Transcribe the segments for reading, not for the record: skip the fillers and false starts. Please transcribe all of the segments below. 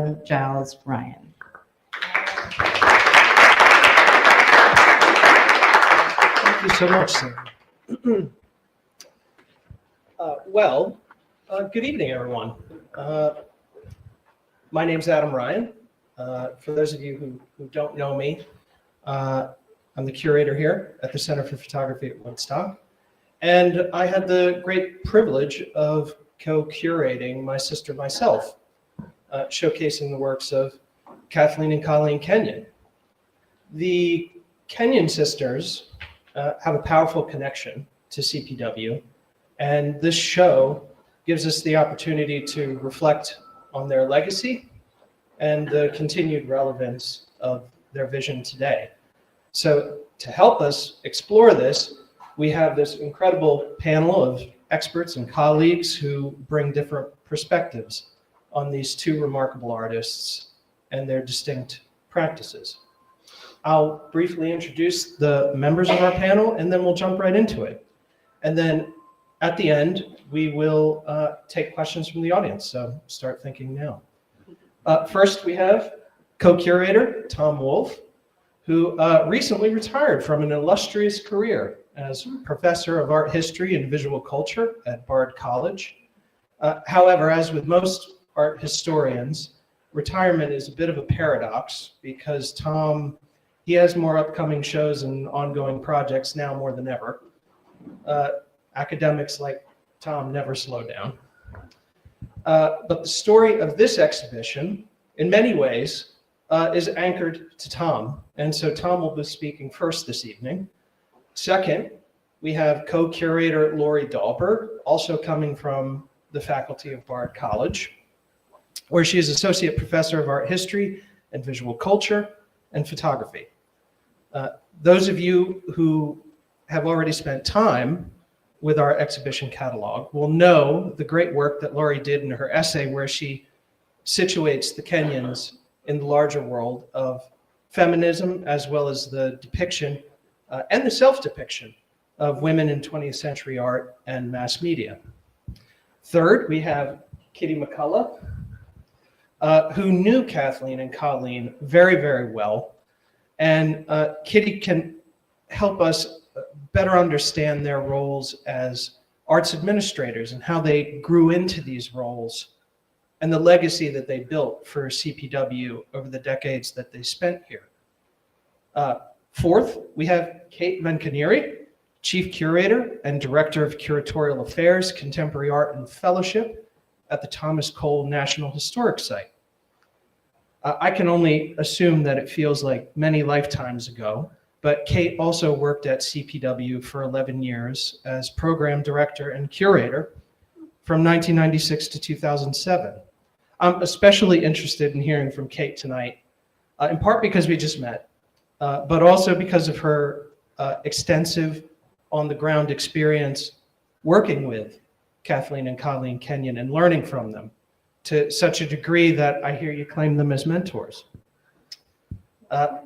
Adam Giles Ryan. Thank you so much, Sarah. Good evening, everyone. My name's Adam Ryan. For those of you who don't know me, I'm the curator here at the Center for Photography at Woodstock. And I had the great privilege of co-curating my sister myself, showcasing the works of Kathleen and Colleen Kenyon. The Kenyon sisters have a powerful connection to CPW, and this show gives us the opportunity to reflect on their legacy and the continued relevance of their vision today. So to help us explore this, we have this incredible panel of experts and colleagues who bring different perspectives on these two remarkable artists and their distinct practices. I'll briefly introduce the members of our panel, and then we'll jump right into it. And then at the end, we will take questions from the audience, so start thinking now. First, we have co-curator Tom Wolfe, who recently retired from an illustrious career as professor of art history and visual culture at Bard College. However, as with most art historians, retirement is a bit of a paradox because Tom, he has more upcoming shows and ongoing projects now more than ever. Academics like Tom never slow down. But the story of this exhibition, in many ways, is anchored to Tom. And so Tom will be speaking first this evening. Second, we have co-curator Laurie Dahlberg, also coming from the faculty of Bard College, where she is associate professor of art history and visual culture and photography. Those of you who have already spent time with our exhibition catalog will know the great work that Laurie did in her essay where she situates the Kenyons in the larger world of feminism, as well as the depiction and the self-depiction of women in 20th century art and mass media. Third, we have Kitty McCullough, who knew Kathleen and Colleen very, very well. And Kitty can help us better understand their roles as arts administrators and how they grew into these roles and the legacy that they built for CPW over the decades that they spent here. Fourth, we have Kate Vencaneri, Chief Curator and Director of Curatorial Affairs, Contemporary Art and Fellowship at the Thomas Cole National Historic Site. I can only assume that it feels like many lifetimes ago, but Kate also worked at CPW for 11 years as Program Director and Curator from 1996 to 2007. I'm especially interested in hearing from Kate tonight, in part because we just met, but also because of her extensive on-the-ground experience working with Kathleen and Colleen Kenyon and learning from them to such a degree that I hear you claim them as mentors.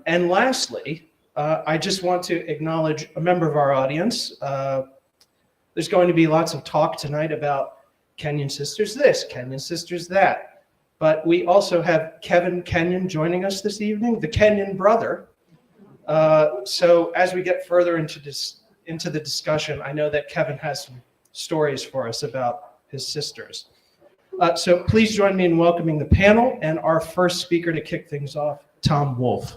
And lastly, I just want to acknowledge a member of our audience. There's going to be lots of talk tonight about Kenyon sisters this, Kenyon sisters that. But we also have Kevin Kenyon joining us this evening, the Kenyon brother. So as we get further into the discussion, I know that Kevin has some stories for us about his sisters. So please join me in welcoming the panel and our first speaker to kick things off, Tom Wolfe.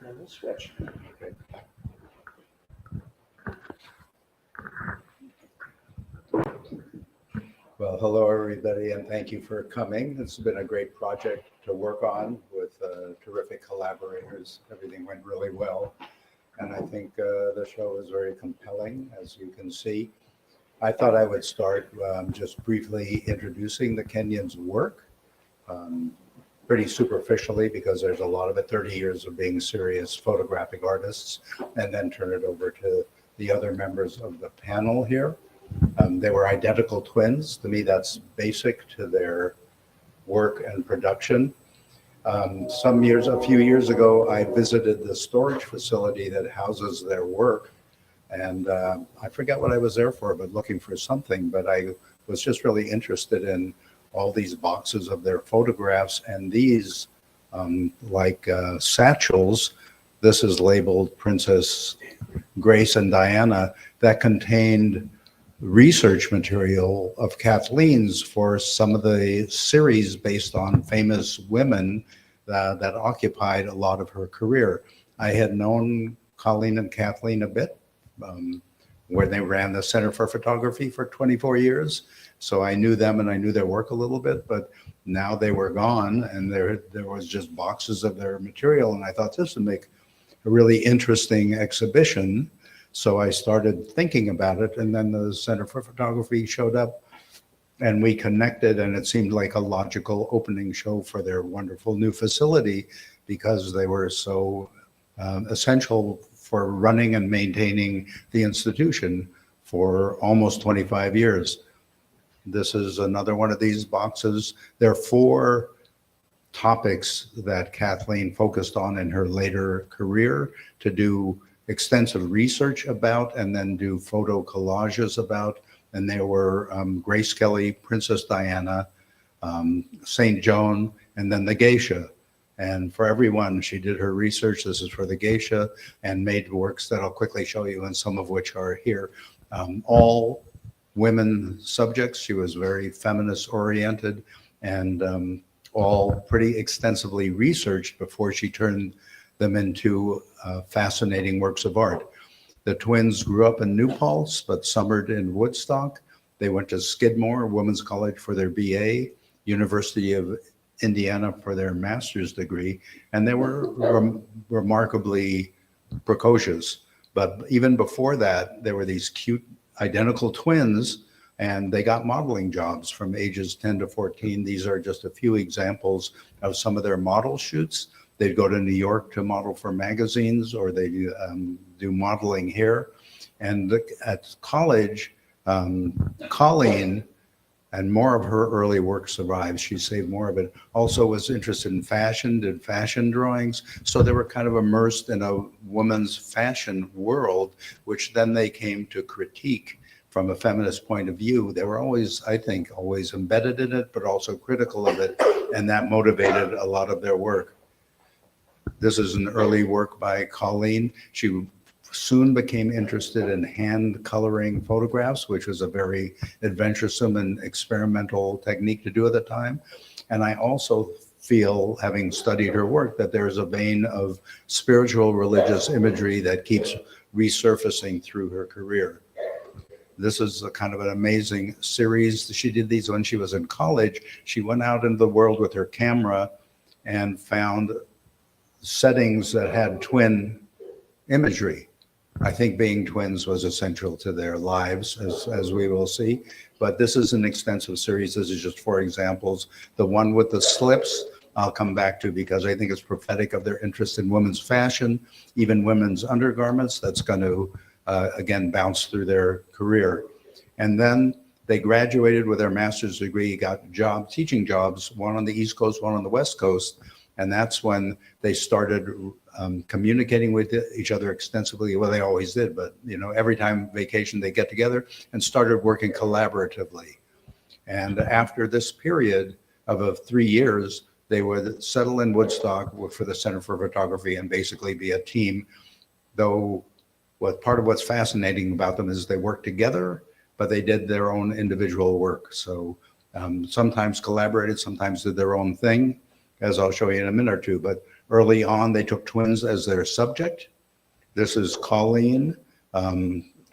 And we'll switch. Okay. Well, hello, everybody, and thank you for coming. It's been a great project to work on with terrific collaborators. Everything went really well, and I think the show was very compelling, as you can see. I thought I would start just briefly introducing the Kenyon's work, pretty superficially, because there's a lot of it, 30 years of being serious photographic artists, and then turn it over to the other members of the panel here. They were identical twins. To me, that's basic to their work and production. A few years ago, I visited the storage facility that houses their work. And I forget what I was there for, but looking for something. But I was just really interested in all these boxes of their photographs and these satchels. This is labeled Princess Grace and Diana, that contained research material of Kathleen's for some of the series based on famous women that occupied a lot of her career. I had known Colleen and Kathleen a bit, where they ran the Center for Photography for 24 years. So I knew them and I knew their work a little bit, but now they were gone and there was just boxes of their material. And I thought this would make a really interesting exhibition. So I started thinking about it, and then the Center for Photography showed up and we connected, and it seemed like a logical opening show for their wonderful new facility because they were so essential for running and maintaining the institution for almost 25 years. This is another one of these boxes. There are 4 topics that Kathleen focused on in her later career to do extensive research about and then do photo collages about. And there were Grace Kelly, Princess Diana, St. Joan, and then the geisha. And for everyone, she did her research. This is for the geisha, and made works that I'll quickly show you, and some of which are here. All women subjects. She was very feminist oriented, and all pretty extensively researched before she turned them into fascinating works of art. The twins grew up in New Paltz, but summered in Woodstock. They went to Skidmore Women's College for their BA, University of Indiana for their master's degree, and they were remarkably precocious. But even before that, there were these cute identical twins, and they got modeling jobs from ages 10 to 14. These are just a few examples of some of their model shoots. They'd go to New York to model for magazines, or they do modeling here. And at college, Colleen, and more of her early work survives. She saved more of it. Also was interested in fashion, did fashion drawings. So they were kind of immersed in a woman's fashion world, which then they came to critique from a feminist point of view. They were always, I think, always embedded in it, but also critical of it. And that motivated a lot of their work. This is an early work by Colleen. She soon became interested in hand coloring photographs, which was a very adventuresome and experimental technique to do at the time. And I also feel, having studied her work, that there's a vein of spiritual religious imagery that keeps resurfacing through her career. This is a kind of an amazing series. She did these when she was in college. She went out into the world with her camera and found settings that had twin imagery. I think being twins was essential to their lives, as we will see. But this is an extensive series. This is just 4 examples. The one with the slips, I'll come back to because I think it's prophetic of their interest in women's fashion, even women's undergarments. That's going to, again, bounce through their career. And then they graduated with their master's degree, got teaching jobs, one on the East Coast, one on the West Coast. And that's when they started communicating with each other extensively. Well, they always did, but every time vacation they get together and started working collaboratively. And after this period of 3 years, they would settle in Woodstock for the Center for Photography and basically be a team. Though part of what's fascinating about them is they work together, but they did their own individual work. So sometimes collaborated, sometimes did their own thing, as I'll show you in a minute or two. But early on, they took twins as their subject. This is Colleen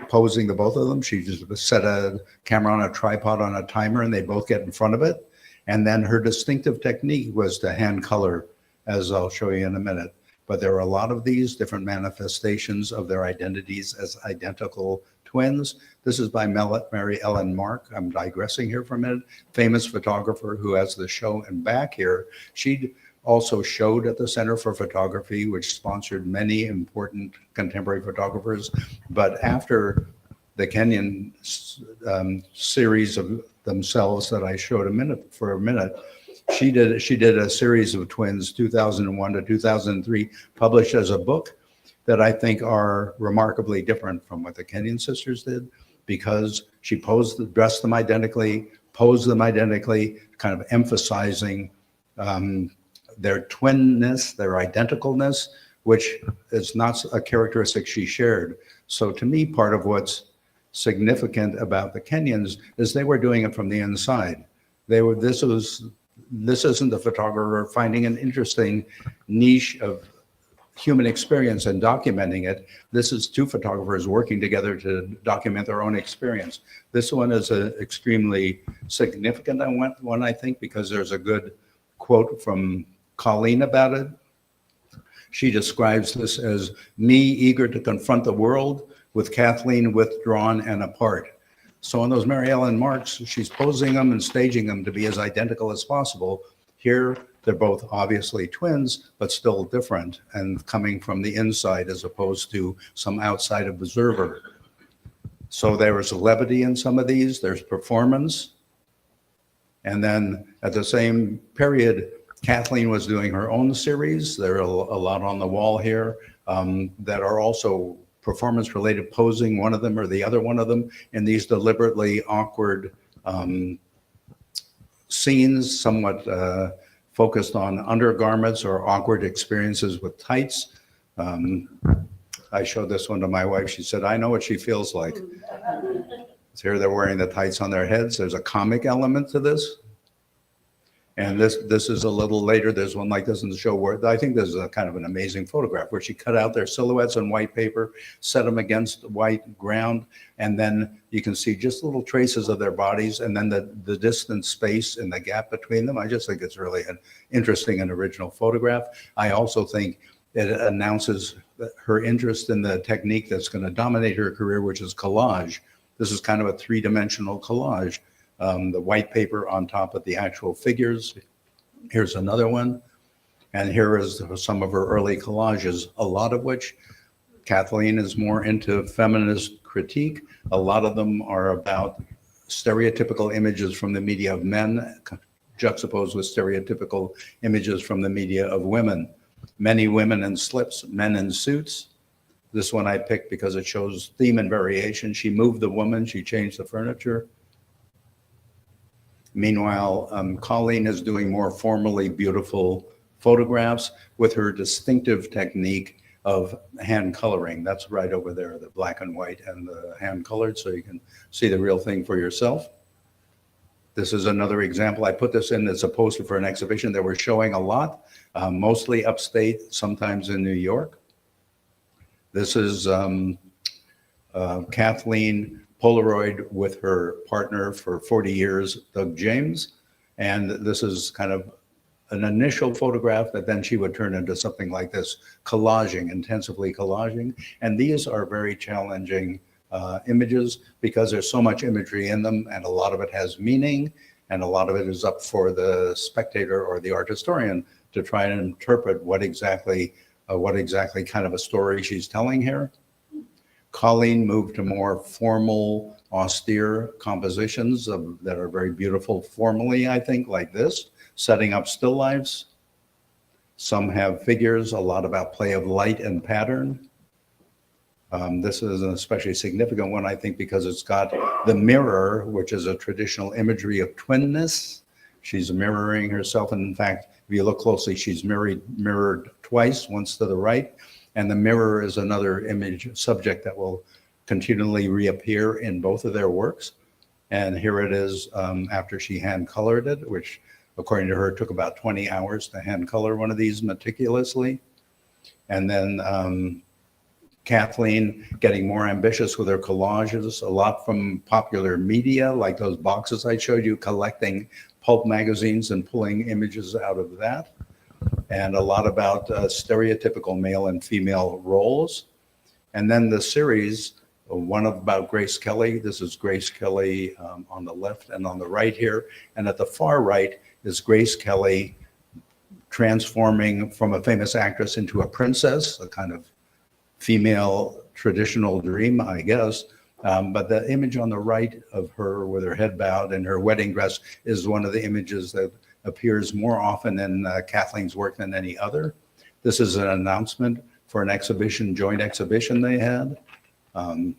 posing the both of them. She just set a camera on a tripod on a timer, and they both get in front of it. And then her distinctive technique was to hand color, as I'll show you in a minute. But there are a lot of these different manifestations of their identities as identical twins. This is by Mary Ellen Mark. I'm digressing here for a minute. Famous photographer who has the show and back here. She also showed at the Center for Photography, which sponsored many important contemporary photographers. But after the Kenyon series of themselves that I showed for a minute, She did a series of twins, 2001 to 2003, published as a book that I think are remarkably different from what the Kenyon sisters did, because she dressed them identically, posed them identically, kind of emphasizing their twinness, their identicalness, which is not a characteristic she shared. So to me, part of what's significant about the Kenyons is they were doing it from the inside. This isn't the photographer finding an interesting niche of human experience and documenting it. This is two photographers working together to document their own experience. This one is an extremely significant one, I think, because there's a good quote from Colleen about it. She describes this as me eager to confront the world, with Kathleen withdrawn and apart. So on those Mary Ellen marks, she's posing them and staging them to be as identical as possible. Here, they're both obviously twins, but still different and coming from the inside as opposed to some outside observer. So there was levity in some of these, there's performance. And then at the same period, Kathleen was doing her own series. There are a lot on the wall here that are also performance-related posing, one of them or the other one of them, in these deliberately awkward scenes, somewhat focused on undergarments or awkward experiences with tights. I showed this one to my wife. She said, I know what she feels like. So here they're wearing the tights on their heads. There's a comic element to this. And this is a little later. There's one like this in the show where I think this is a kind of an amazing photograph where she cut out their silhouettes on white paper, set them against white ground, and then you can see just little traces of their bodies and then the distant space and the gap between them. I just think it's really an interesting and original photograph. I also think it announces her interest in the technique that's going to dominate her career, which is collage. This is kind of a three-dimensional collage. The white paper on top of the actual figures. Here's another one. And here is some of her early collages, a lot of which Kathleen is more into feminist critique. A lot of them are about stereotypical images from the media of men juxtaposed with stereotypical images from the media of women. Many women in slips, men in suits. This one I picked because it shows theme and variation. She moved the woman, she changed the furniture. Meanwhile, Colleen is doing more formally beautiful photographs with her distinctive technique of hand coloring. That's right over there, the black and white and the hand colored, so you can see the real thing for yourself. This is another example. I put this in as a poster for an exhibition that we're showing a lot, mostly upstate, sometimes in New York. This is Kathleen Polaroid with her partner for 40 years, Doug James. And this is kind of an initial photograph that then she would turn into something like this, collaging, intensively collaging. And these are very challenging images because there's so much imagery in them and a lot of it has meaning and a lot of it is up for the spectator or the art historian to try and interpret what exactly kind of a story she's telling here. Colleen moved to more formal, austere compositions that are very beautiful formally, I think, like this, setting up still lifes. Some have figures, a lot about play of light and pattern. This is an especially significant one, I think, because it's got the mirror, which is a traditional imagery of twinness. She's mirroring herself. And in fact, if you look closely, she's mirrored twice, once to the right. And the mirror is another image subject that will continually reappear in both of their works. And here it is after she hand colored it, which according to her took about 20 hours to hand color one of these meticulously. And then Kathleen getting more ambitious with her collages, a lot from popular media, like those boxes I showed you, collecting pulp magazines and pulling images out of that. And a lot about stereotypical male and female roles. And then the series, one about Grace Kelly. This is Grace Kelly on the left and on the right here. And at the far right is Grace Kelly transforming from a famous actress into a princess, a kind of female traditional dream, I guess. But the image on the right of her with her head bowed and her wedding dress is one of the images that appears more often in Kathleen's work than any other. This is an announcement for an exhibition, joint exhibition they had in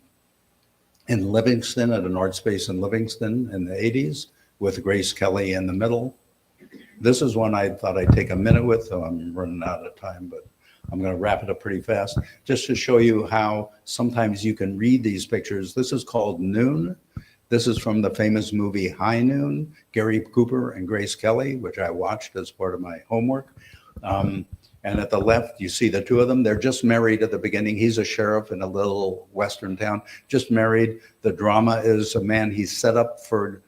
Livingston, at an art space in Livingston in the 80s, with Grace Kelly in the middle. This is one I thought I'd take a minute with, so I'm running out of time, but I'm going to wrap it up pretty fast, just to show you how sometimes you can read these pictures. This is called Noon. This is from the famous movie High Noon, Gary Cooper and Grace Kelly, which I watched as part of my homework. And at the left, you see the two of them. They're just married at the beginning. He's a sheriff in a little western town, just married. The drama is a man he's set up for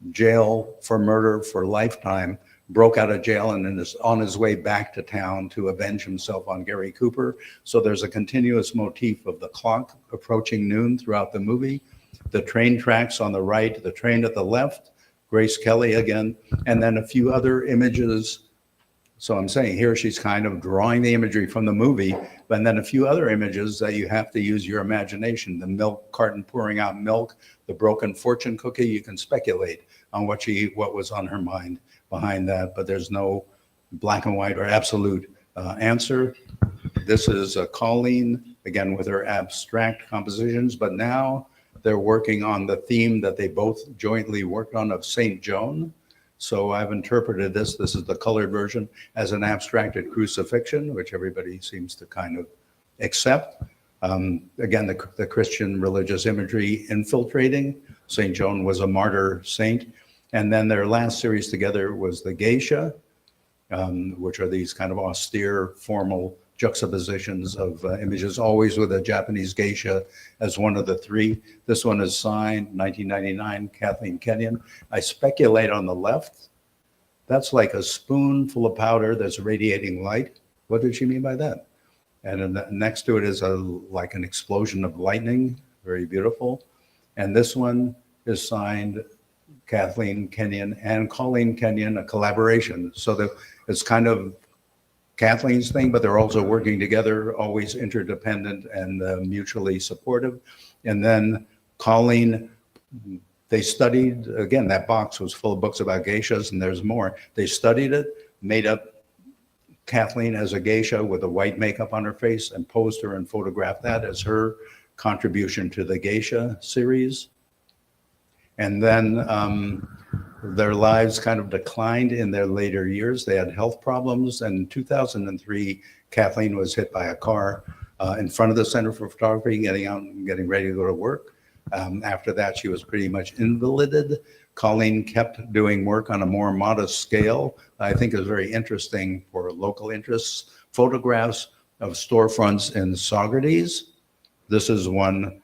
jail for murder for lifetime, broke out of jail and is on his way back to town to avenge himself on Gary Cooper. So there's a continuous motif of the clock approaching noon throughout the movie. The train tracks on the right, the train at the left, Grace Kelly again, and then a few other images. So I'm saying here she's kind of drawing the imagery from the movie, but then a few other images that you have to use your imagination. The milk carton pouring out milk, the broken fortune cookie. You can speculate on what was on her mind behind that, but there's no black and white or absolute answer. This is Colleen, again, with her abstract compositions, but now they're working on the theme that they both jointly worked on of Saint Joan. So I've interpreted this is the colored version, as an abstracted crucifixion, which everybody seems to kind of accept. Again, the Christian religious imagery infiltrating. Saint Joan was a martyr saint. And then their last series together was the geisha, which are these kind of austere, formal juxtapositions of images, always with a Japanese geisha as one of the three. This one is signed 1999, Kathleen Kenyon. I speculate on the left, that's like a spoonful of powder that's radiating light. What did she mean by that? And then next to it is like an explosion of lightning, very beautiful. And this one is signed Kathleen Kenyon and Colleen Kenyon, a collaboration. So it's kind of Kathleen's thing, but they're also working together, always interdependent and mutually supportive. And then Colleen, they studied, again, that box was full of books about geishas, and there's more. They studied it, made up Kathleen as a geisha with a white makeup on her face, and posed her and photographed that as her contribution to the geisha series. And then their lives kind of declined in their later years. They had health problems. And in 2003, Kathleen was hit by a car in front of the Center for Photography, getting out and getting ready to go to work. After that, she was pretty much invalided. Colleen kept doing work on a more modest scale. I think is very interesting for local interests. Photographs of storefronts in Saugerties. This is one,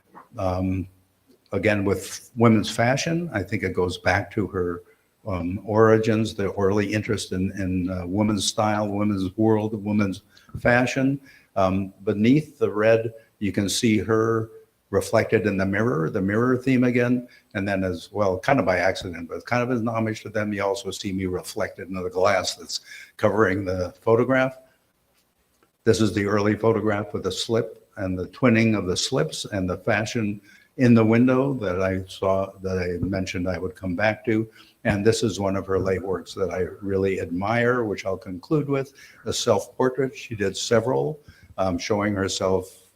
again, with women's fashion. I think it goes back to her origins, the early interest in women's style, women's world, women's fashion. Beneath the red, you can see her reflected in the mirror theme again. And then as well, kind of by accident, but kind of as an homage to them, you also see me reflected in the glass that's covering the photograph. This is the early photograph with the slip and the twinning of the slips and the fashion in the window that I saw, that I mentioned I would come back to. And this is one of her late works that I really admire, which I'll conclude with, a self-portrait. She did several, showing herself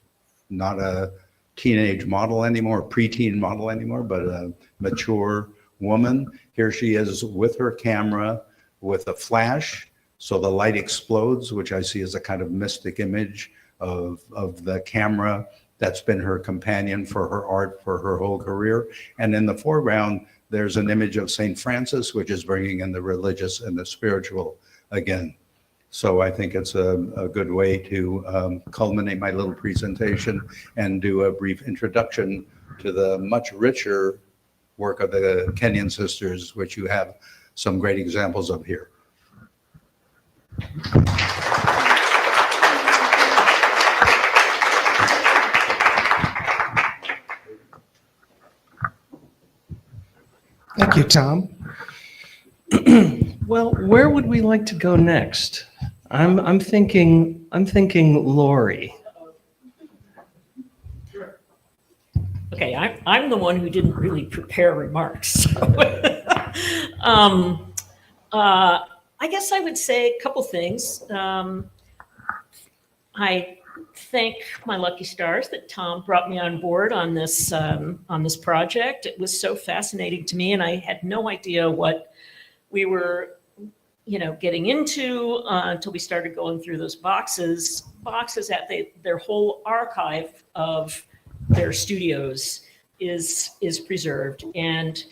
not a teenage model anymore, preteen model anymore, but a mature woman. Here she is with her camera with a flash. So the light explodes, which I see as a kind of mystic image of the camera that's been her companion for her art for her whole career. And in the foreground, there's an image of St. Francis, which is bringing in the religious and the spiritual again. So I think it's a good way to culminate my little presentation and do a brief introduction to the much richer work of the Kenyon sisters, which you have some great examples of here. Thank you, Tom. Well, where would we like to go next? I'm thinking Laurie. Okay, I'm the one who didn't really prepare remarks. So I guess I would say a couple things. I thank my lucky stars that Tom brought me on board on this project. It was so fascinating to me, and I had no idea what we were, getting into until we started going through those boxes that their whole archive of their studios is preserved, and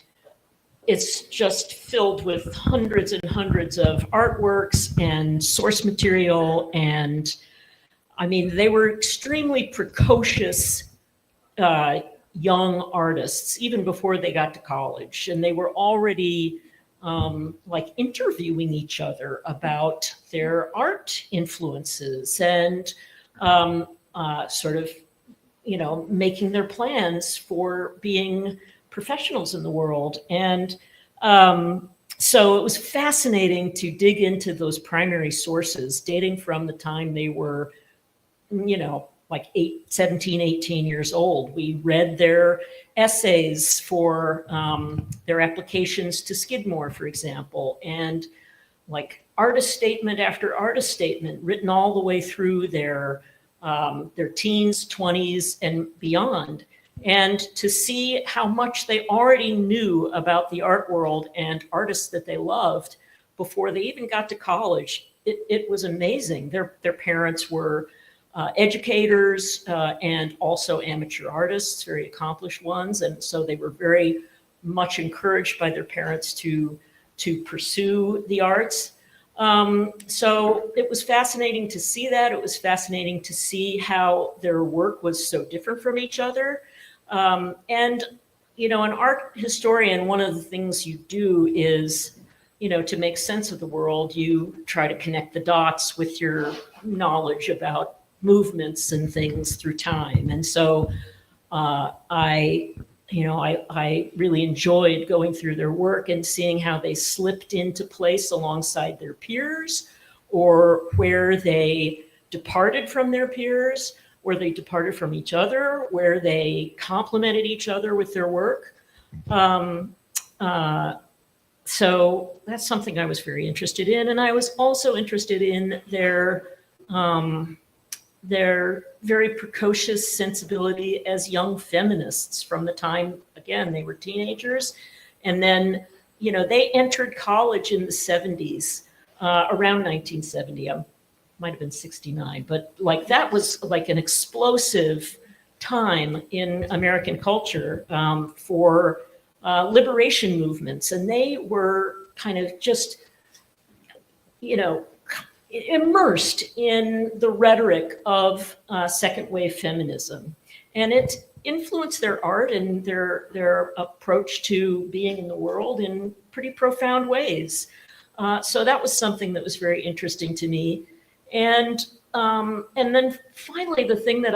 it's just filled with hundreds and hundreds of artworks and source material. And I mean, they were extremely precocious young artists, even before they got to college. And they were already interviewing each other about their art influences and making their plans for being professionals in the world. And so it was fascinating to dig into those primary sources dating from the time they were 17, 18 years old. We read their essays for their applications to Skidmore, for example, and artist statement after artist statement written all the way through their teens, 20s, and beyond. And to see how much they already knew about the art world and artists that they loved before they even got to college, it was amazing. Their parents were educators and also amateur artists, very accomplished ones. And so they were very much encouraged by their parents to pursue the arts. So it was fascinating to see that. It was fascinating to see how their work was so different from each other. And, an art historian, one of the things you do is, to make sense of the world, you try to connect the dots with your knowledge about movements and things through time. And so I really enjoyed going through their work and seeing how they slipped into place alongside their peers, or where they departed from their peers, where they departed from each other, where they complemented each other with their work. So that's something I was very interested in. And I was also interested in their very precocious sensibility as young feminists from the time, again, they were teenagers. And then, they entered college in the 70s, around 1970. Might have been 69, but that was an explosive time in American culture for liberation movements. And they were kind of just, immersed in the rhetoric of second wave feminism. And it influenced their art and their approach to being in the world in pretty profound ways. So that was something that was very interesting to me. And then finally, the thing that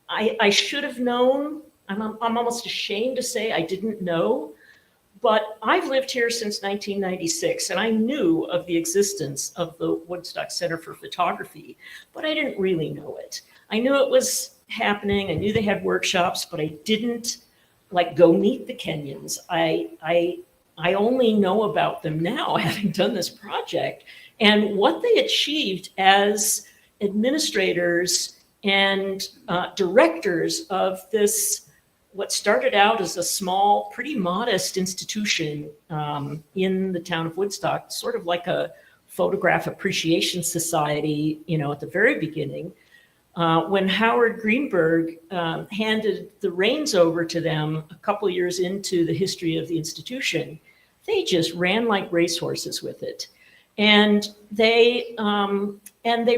I should have known, I'm almost ashamed to say I didn't know, but I've lived here since 1996, and I knew of the existence of the Woodstock Center for Photography, but I didn't really know it. I knew it was happening. I knew they had workshops, but I didn't go meet the Kenyons. I only know about them now, having done this project, and what they achieved as administrators and directors of this, what started out as a small, pretty modest institution in the town of Woodstock, sort of like a photograph appreciation society, at the very beginning. When Howard Greenberg handed the reins over to them a couple of years into the history of the institution, they just ran like racehorses with it. And they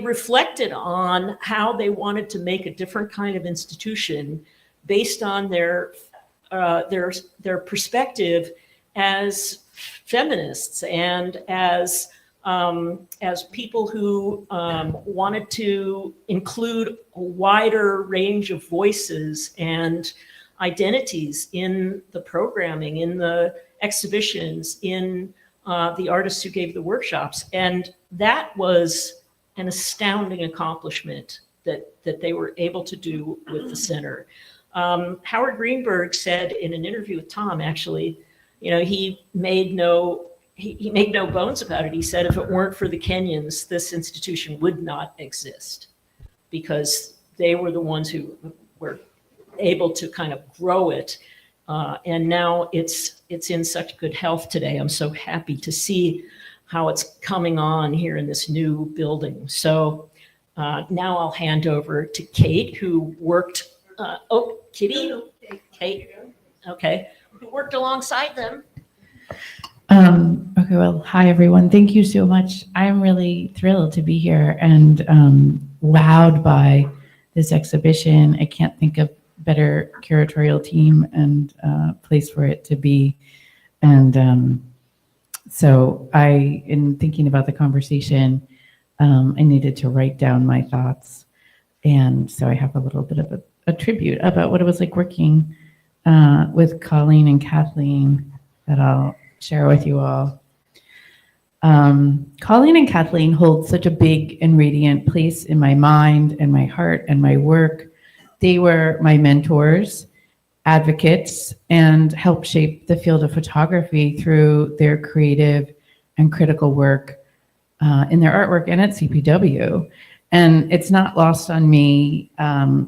reflected on how they wanted to make a different kind of institution based on their perspective as feminists and as people who wanted to include a wider range of voices and identities in the programming, in the exhibitions, in the artists who gave the workshops. And that was an astounding accomplishment that they were able to do with the center. Howard Greenberg said in an interview with Tom, actually, he made no he made no bones about it. He said if it weren't for the Kenyons, this institution would not exist, because they were the ones who were able to kind of grow it. And now it's in such good health today. I'm so happy to see how it's coming on here in this new building. So now I'll hand over to Kate, who worked, Kitty? Kate, okay, who worked alongside them. Okay, well, hi, everyone. Thank you so much. I'm really thrilled to be here and wowed by this exhibition. I can't think of better curatorial team and place for it to be. And so in thinking about the conversation, I needed to write down my thoughts. And so I have a little bit of a tribute about what it was like working with Colleen and Kathleen that I'll share with you all. Colleen and Kathleen hold such a big and radiant place in my mind and my heart and my work. They were my mentors, advocates, and helped shape the field of photography through their creative and critical work in their artwork and at CPW. And it's not lost on me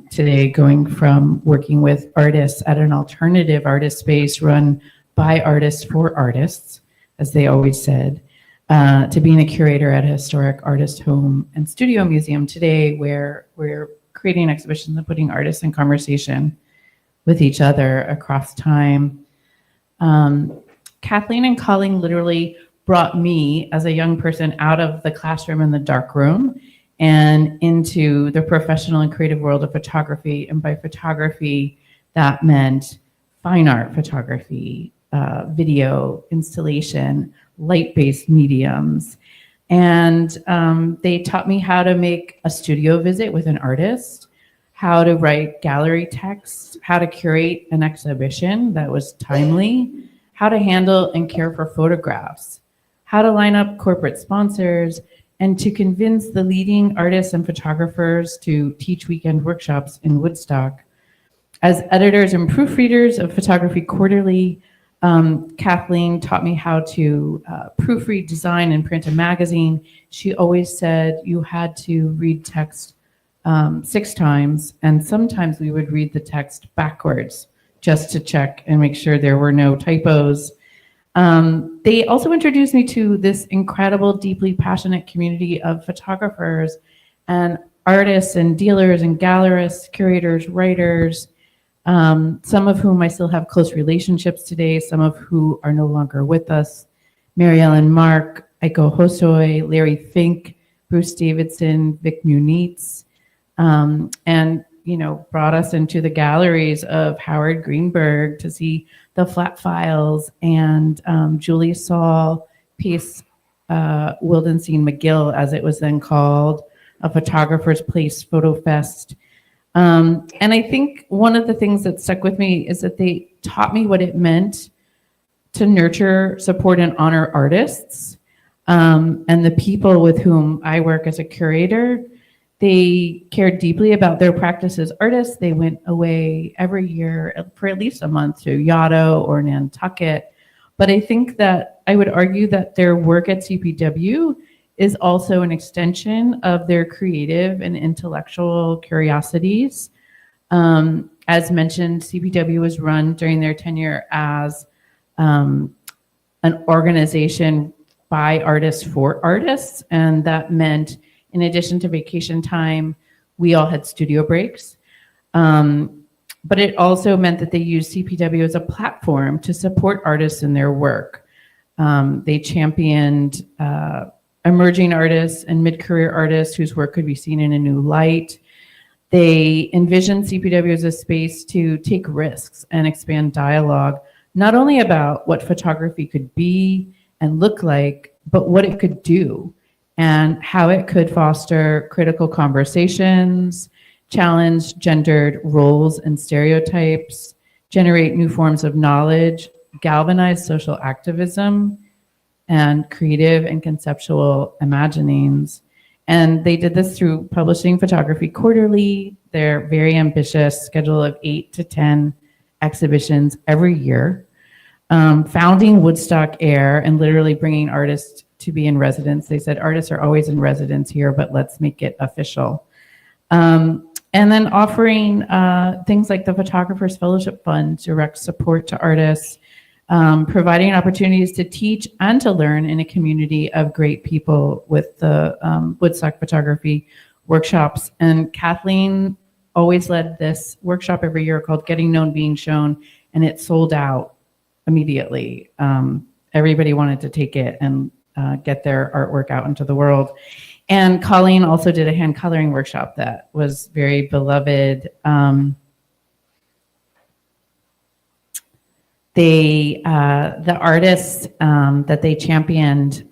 today, going from working with artists at an alternative artist space run by artists for artists, as they always said, to being a curator at a historic artist home and studio museum today, where we're creating exhibitions and putting artists in conversation with each other across time. Kathleen and Colleen literally brought me as a young person out of the classroom and the dark room and into the professional and creative world of photography. And by photography, that meant fine art photography, video, installation, light-based mediums. And they taught me how to make a studio visit with an artist, how to write gallery text, how to curate an exhibition that was timely, how to handle and care for photographs, how to line up corporate sponsors, and to convince the leading artists and photographers to teach weekend workshops in Woodstock. As editors and proofreaders of Photography Quarterly, Kathleen taught me how to proofread, design, and print a magazine. She always said you had to read text 6 times, and sometimes we would read the text backwards just to check and make sure there were no typos. They also introduced me to this incredible, deeply passionate community of photographers and artists and dealers and gallerists, curators, writers, some of whom I still have close relationships today, some of who are no longer with us. Mary Ellen Mark, Aiko Hosoi, Larry Fink, Bruce Davidson, Vic Munitz, and brought us into the galleries of Howard Greenberg to see the Flat Files and Julie Saul, Pace Wildenstein McGill, as it was then called, a Photographer's Place Photo Fest. And I think one of the things that stuck with me is that they taught me what it meant to nurture, support, and honor artists and the people with whom I work as a curator. They cared deeply about their practice as artists. They went away every year for at least a month to Yaddo or Nantucket. But I think that I would argue that their work at CPW is also an extension of their creative and intellectual curiosities. As mentioned, CPW was run during their tenure as an organization by artists for artists, and that meant, in addition to vacation time, we all had studio breaks. But it also meant that they used CPW as a platform to support artists in their work. They championed emerging artists and mid-career artists whose work could be seen in a new light. They envisioned CPW as a space to take risks and expand dialogue, not only about what photography could be and look like, but what it could do and how it could foster critical conversations, challenge gendered roles and stereotypes, generate new forms of knowledge, galvanize social activism, and creative and conceptual imaginings. And they did this through publishing Photography Quarterly, their very ambitious schedule of 8 to 10 exhibitions every year. founding Woodstock Air and literally bringing artists to be in residence. They said artists are always in residence here, but let's make it official. And then offering things like the Photographer's Fellowship Fund, direct support to artists, providing opportunities to teach and to learn in a community of great people with the Woodstock photography workshops. And Kathleen always led this workshop every year called Getting Known, Being Shown, and it sold out immediately. Everybody wanted to take it and get their artwork out into the world. And Colleen also did a hand coloring workshop that was very beloved. The artists that they championed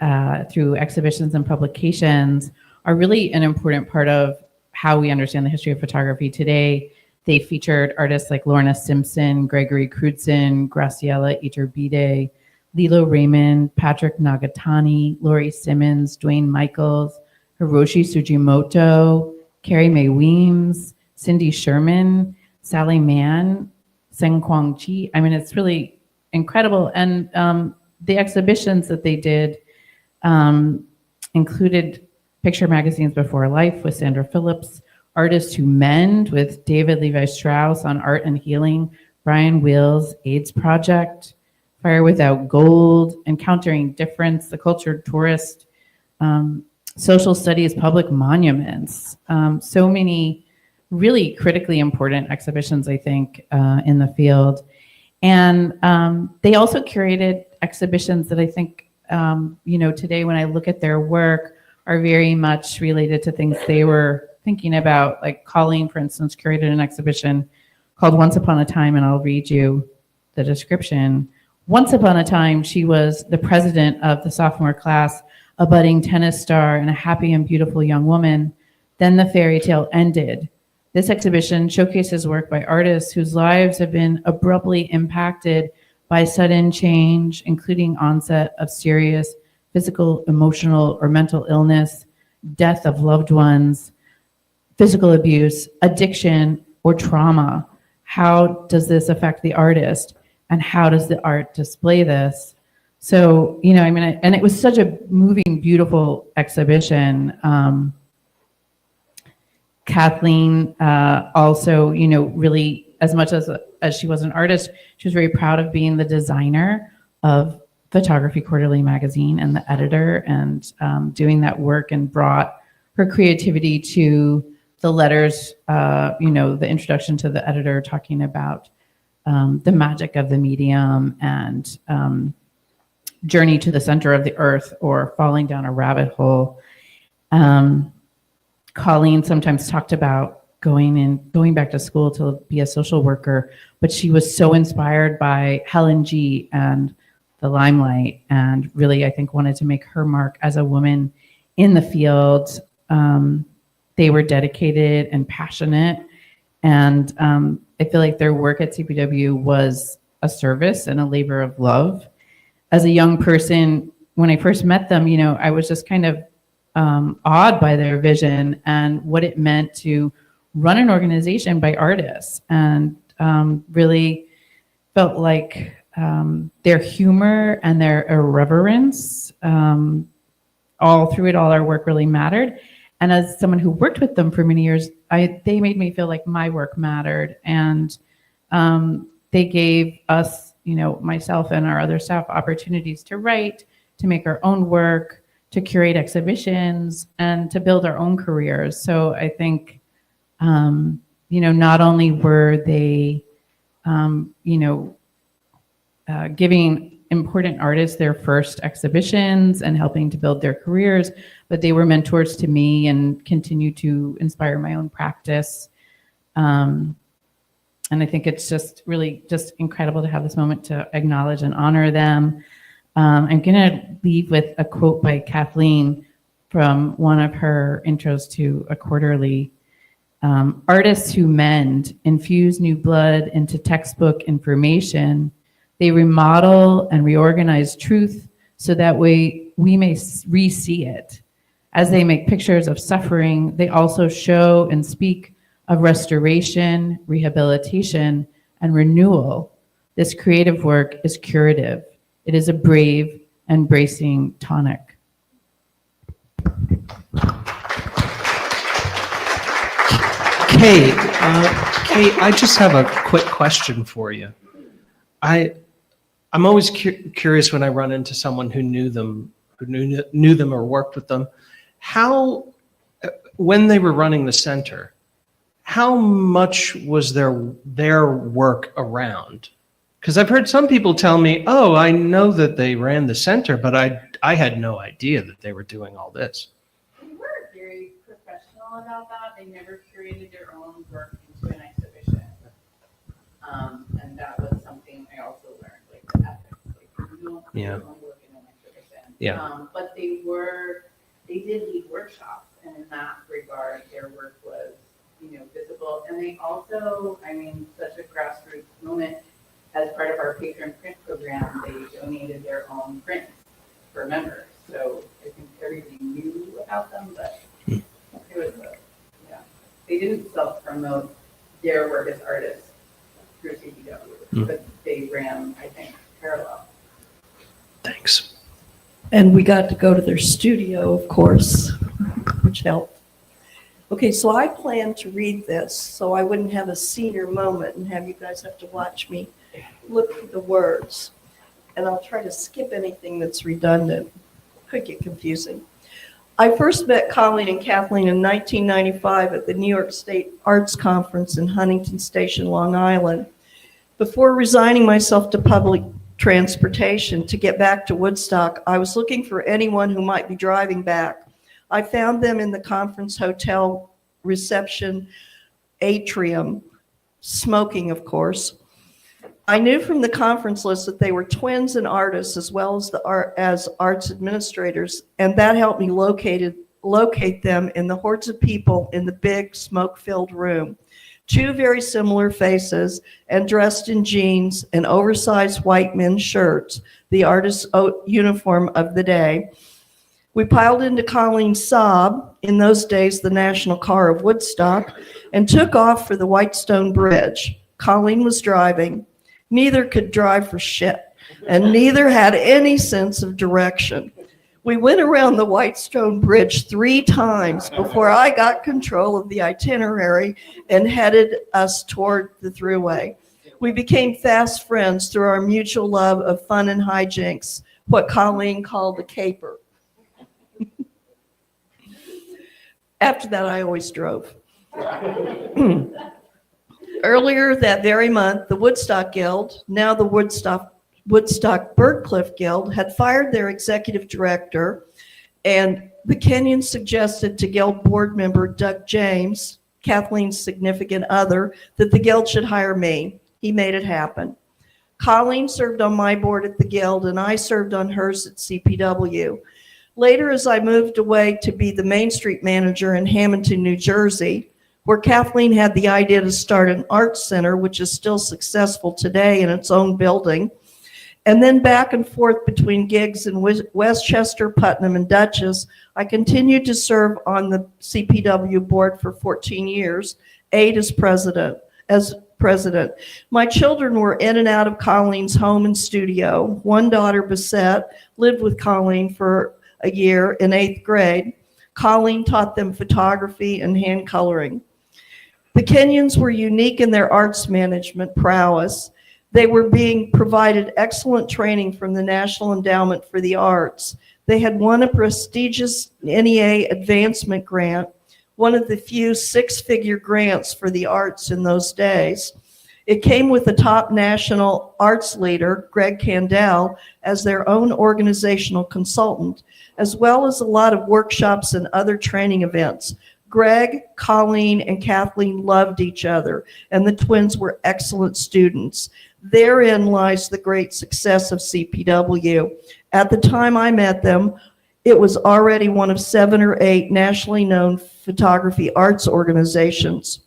through exhibitions and publications are really an important part of how we understand the history of photography today. They featured artists like Lorna Simpson, Gregory Crutzen, Graciela Iturbide, Lilo Raymond, Patrick Nagatani, Laurie Simmons, Dwayne Michaels, Hiroshi Sugimoto, Carrie Mae Weems, Cindy Sherman, Sally Mann, Seng Kwang Chi. I mean, it's really incredible. And the exhibitions that they did included Picture Magazine's Before Life with Sandra Phillips, Artists Who Mend with David Levi Strauss on art and healing, Brian Wills' AIDS Project, Fire Without Gold, Encountering Difference, The Cultured Tourist, Social Studies, Public Monuments. So many really critically important exhibitions, I think, in the field. And they also curated exhibitions that I think, today when I look at their work are very much related to things they were thinking about. Like Colleen, for instance, curated an exhibition called Once Upon a Time, and I'll read you the description. Once upon a time, she was the president of the sophomore class, a budding tennis star, and a happy and beautiful young woman. Then the fairy tale ended. This exhibition showcases work by artists whose lives have been abruptly impacted by sudden change, including onset of serious physical, emotional, or mental illness, death of loved ones, physical abuse, addiction, or trauma. How does this affect the artist? And how does the art display this? So, and it was such a moving, beautiful exhibition. Kathleen also, really, as much as she was an artist, she was very proud of being the designer of Photography Quarterly magazine and the editor, and doing that work, and brought her creativity to the letters, the introduction to the editor talking about the magic of the medium and journey to the center of the earth or falling down a rabbit hole. Colleen sometimes talked about going back to school to be a social worker, but she was so inspired by Helen G. and the limelight, and really, I think, wanted to make her mark as a woman in the field. They were dedicated and passionate, and I feel like their work at CPW was a service and a labor of love. As a young person, when I first met them, I was just kind of awed by their vision and what it meant to run an organization by artists, and really felt like their humor and their irreverence, all through it all, our work really mattered. And as someone who worked with them for many years, they made me feel like my work mattered. And they gave us, myself and our other staff, opportunities to write, to make our own work, to curate exhibitions, and to build our own careers. So I think, not only were they, giving important artists their first exhibitions and helping to build their careers, but they were mentors to me and continue to inspire my own practice. And I think it's just really just incredible to have this moment to acknowledge and honor them. I'm gonna leave with a quote by Kathleen from one of her intros to a quarterly. Artists who mend, infuse new blood into textbook information. They remodel and reorganize truth so that way we may re-see it. As they make pictures of suffering, they also show and speak of restoration, rehabilitation, and renewal. This creative work is curative. It is a brave and bracing tonic. Kate, I just have a quick question for you. I'm always curious when I run into someone who knew them or worked with them. How, when they were running the center, how much was their work around? Because I've heard some people tell me, "Oh, I know that they ran the center, but I had no idea that they were doing all this." They were very professional about that. They never curated their own work into an exhibition. And that was something I also learned, like the ethics. Like, you don't put your own work in an exhibition. Yeah. But they did lead workshops, and in that regard, their work was, visible. And they also, such a grassroots moment, as part of our patron print program, they donated their own prints for members. So I think everybody knew about them, but it was they didn't self-promote their work as artists through CPW, but they ran, I think, parallel. Thanks. And we got to go to their studio, of course, which helped. Okay, so I planned to read this so I wouldn't have a senior moment and have you guys have to watch me look for the words. And I'll try to skip anything that's redundant. Could get confusing. I first met Colleen and Kathleen in 1995 at the New York State Arts Conference in Huntington Station, Long Island. Before resigning myself to public transportation to get back to Woodstock, I was looking for anyone who might be driving back. I found them in the conference hotel reception atrium, smoking, of course. I knew from the conference list that they were twins and artists as well as arts administrators, and that helped me locate them in the hordes of people in the big smoke-filled room. Two very similar faces and dressed in jeans and oversized white men's shirts, the artist's uniform of the day. We piled into Colleen's Saab, in those days the national car of Woodstock, and took off for the Whitestone Bridge. Colleen was driving. Neither could drive for shit, and neither had any sense of direction. We went around the Whitestone Bridge 3 times before I got control of the itinerary and headed us toward the thruway. We became fast friends through our mutual love of fun and hijinks, what Colleen called the caper. After that, I always drove. Earlier that very month, the Woodstock Guild, now the Woodstock Birdcliff Guild, had fired their executive director, and the Kenyons suggested to Guild board member Doug James, Kathleen's significant other, that the Guild should hire me. He made it happen. Colleen served on my board at the Guild, and I served on hers at CPW. Later, as I moved away to be the Main Street manager in Hamilton, New Jersey, where Kathleen had the idea to start an arts center, which is still successful today in its own building, and then back and forth between gigs in Westchester, Putnam, and Dutchess, I continued to serve on the CPW board for 14 years, 8 as president. My children were in and out of Colleen's home and studio. One daughter, Bissette, lived with Colleen for a year in 8th grade. Colleen taught them photography and hand coloring. The Kenyons were unique in their arts management prowess. They were being provided excellent training from the National Endowment for the Arts. They had won a prestigious NEA advancement grant, one of the few 6-figure grants for the arts in those days. It came with the top national arts leader, Greg Candell, as their own organizational consultant, as well as a lot of workshops and other training events. Greg, Colleen, and Kathleen loved each other, and the twins were excellent students. Therein lies the great success of CPW. At the time I met them, it was already one of 7 or 8 nationally known photography arts organizations.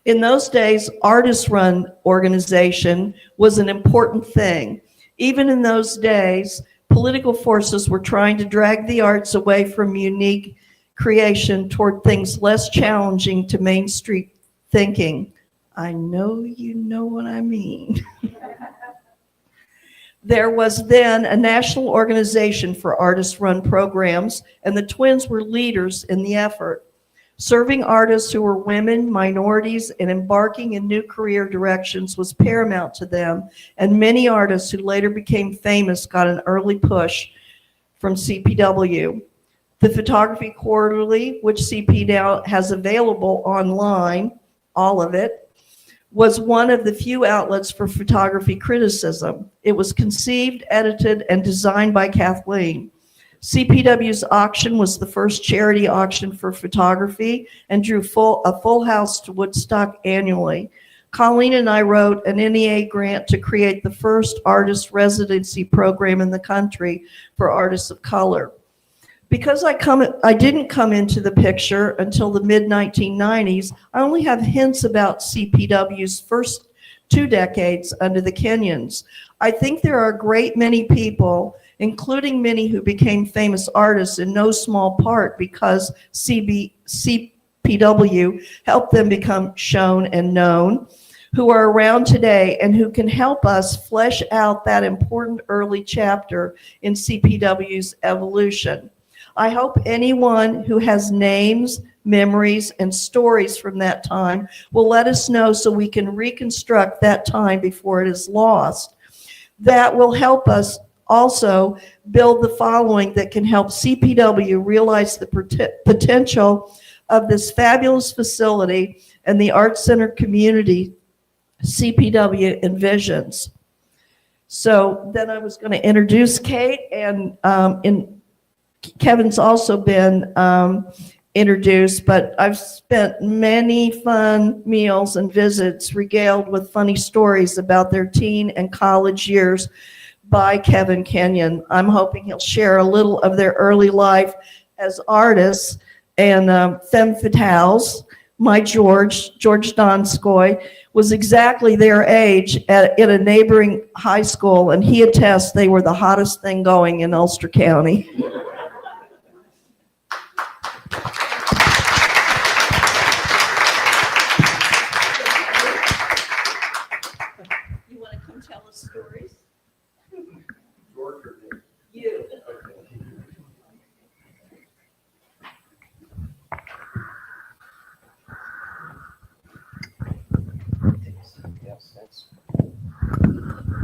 In those days, artist-run organization was an important thing. Even in those days, political forces were trying to drag the arts away from unique creation toward things less challenging to Main Street thinking. I know you know what I mean. There was then a national organization for artist-run programs, and the twins were leaders in the effort. Serving artists who were women, minorities, and embarking in new career directions was paramount to them, and many artists who later became famous got an early push from CPW. The Photography Quarterly, which CP now has available online, all of it, was one of the few outlets for photography criticism. It was conceived, edited, and designed by Kathleen. CPW's auction was the first charity auction for photography and drew a full house to Woodstock annually. Colleen and I wrote an NEA grant to create the first artist residency program in the country for artists of color. Because I didn't come into the picture until the mid-1990s, I only have hints about CPW's first 2 decades under the Kenyons. I think there are a great many people, including many who became famous artists in no small part because CPW helped them become shown and known, who are around today and who can help us flesh out that important early chapter in CPW's evolution. I hope anyone who has names, memories, and stories from that time will let us know so we can reconstruct that time before it is lost. That will help us also build the following that can help CPW realize the potential of this fabulous facility and the Art Center community CPW envisions. So then I was going to introduce Kate, and Kevin's also been introduced, but I've spent many fun meals and visits regaled with funny stories about their teen and college years by Kevin Kenyon. I'm hoping he'll share a little of their early life as artists and femme fatales. My George Donskoy, was exactly their age in a neighboring high school, and he attests they were the hottest thing going in Ulster County. You want to come tell us stories? George or Dave? You. Yes, thanks.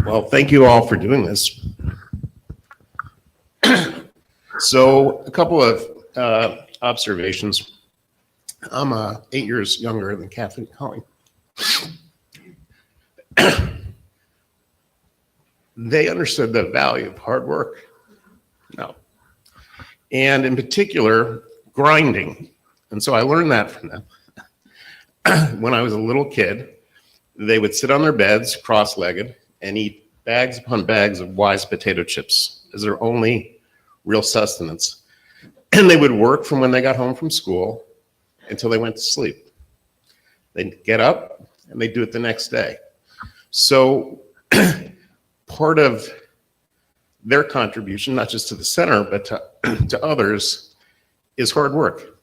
Well, thank you all for doing this. So a couple of observations. I'm 8 years younger than Kathleen Kenyon. They understood the value of hard work. No. And in particular, grinding. And so I learned that from them. When I was a little kid, they would sit on their beds, cross-legged, and eat bags upon bags of Wise potato chips as their only real sustenance. And they would work from when they got home from school until they went to sleep. They'd get up and they'd do it the next day. So part of their contribution, not just to the center, but to others, is hard work.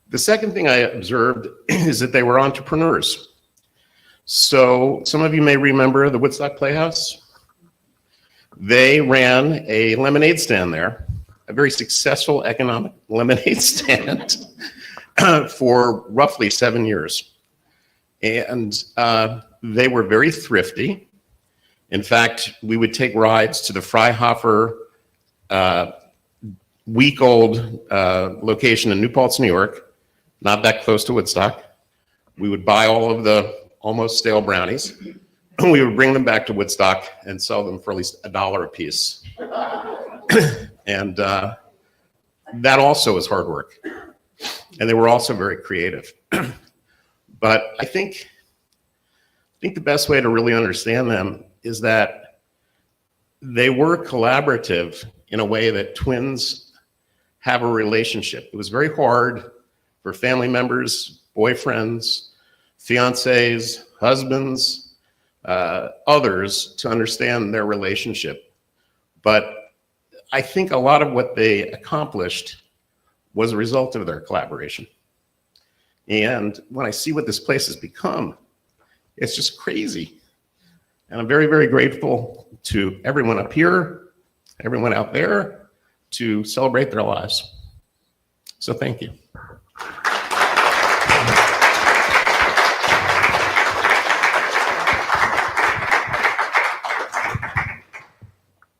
The second thing I observed is that they were entrepreneurs. So some of you may remember the Woodstock Playhouse. They ran a lemonade stand there, a very successful economic lemonade stand for roughly 7 years. And they were very thrifty. In fact, we would take rides to the Freihofer week-old location in New Paltz, New York, not that close to Woodstock. We would buy all of the almost stale brownies. We would bring them back to Woodstock and sell them for at least $1 a piece. And that also is hard work. And they were also very creative. But I think the best way to really understand them is that they were collaborative in a way that twins have a relationship. It was very hard for family members, boyfriends, fiancés, husbands, others to understand their relationship. But I think a lot of what they accomplished was a result of their collaboration. And when I see what this place has become, it's just crazy. And I'm very, very grateful to everyone up here, everyone out there, to celebrate their lives. So thank you.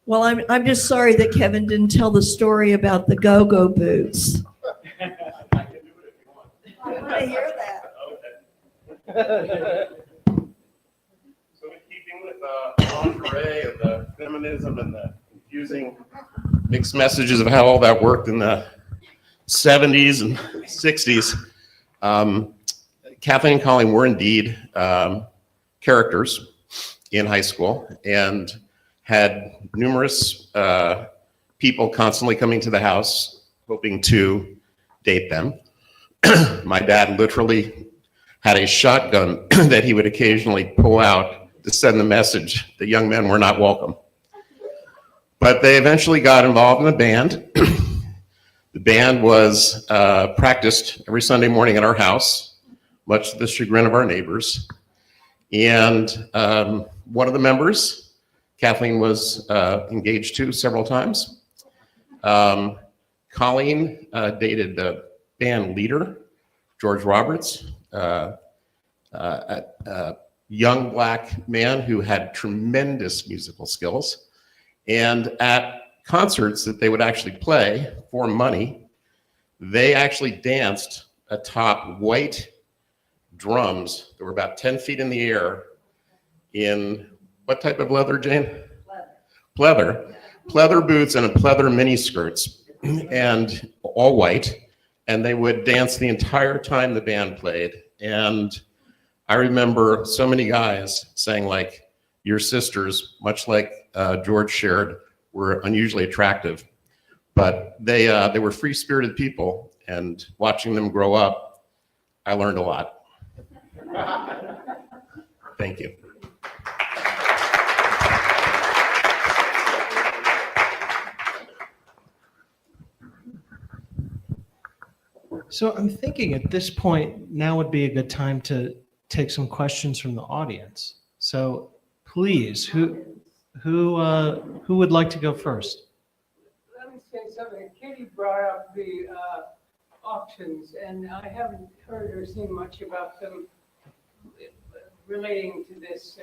Well, I'm just sorry that Kevin didn't tell the story about the go-go boots. I can do it if you want. I want to hear that. So in keeping with the lingerie of the feminism and the confusing mixed messages of how all that worked in the 70s and 60s, Kathleen and Colleen were indeed characters in high school and had numerous people constantly coming to the house hoping to date them. My dad literally had a shotgun that he would occasionally pull out to send the message that young men were not welcome. But they eventually got involved in a band. The band was practiced every Sunday morning at our house, much to the chagrin of our neighbors. And one of the members, Kathleen, was engaged to several times. Colleen dated the band leader, George Roberts, a young black man who had tremendous musical skills. And at concerts that they would actually play for money, they actually danced atop white drums that were about 10 feet in the air in what type of leather, Jane? Pleather. Pleather boots and a pleather mini skirts, and all white. And they would dance the entire time the band played. And I remember so many guys saying, like, your sisters, much like George shared, were unusually attractive. But they were free-spirited people, and watching them grow up, I learned a lot. Thank you. So I'm thinking at this point, now would be a good time to take some questions from the audience. So please, who would like to go first? Let me say something. Katie brought up the auctions, and I haven't heard or seen much about them relating to this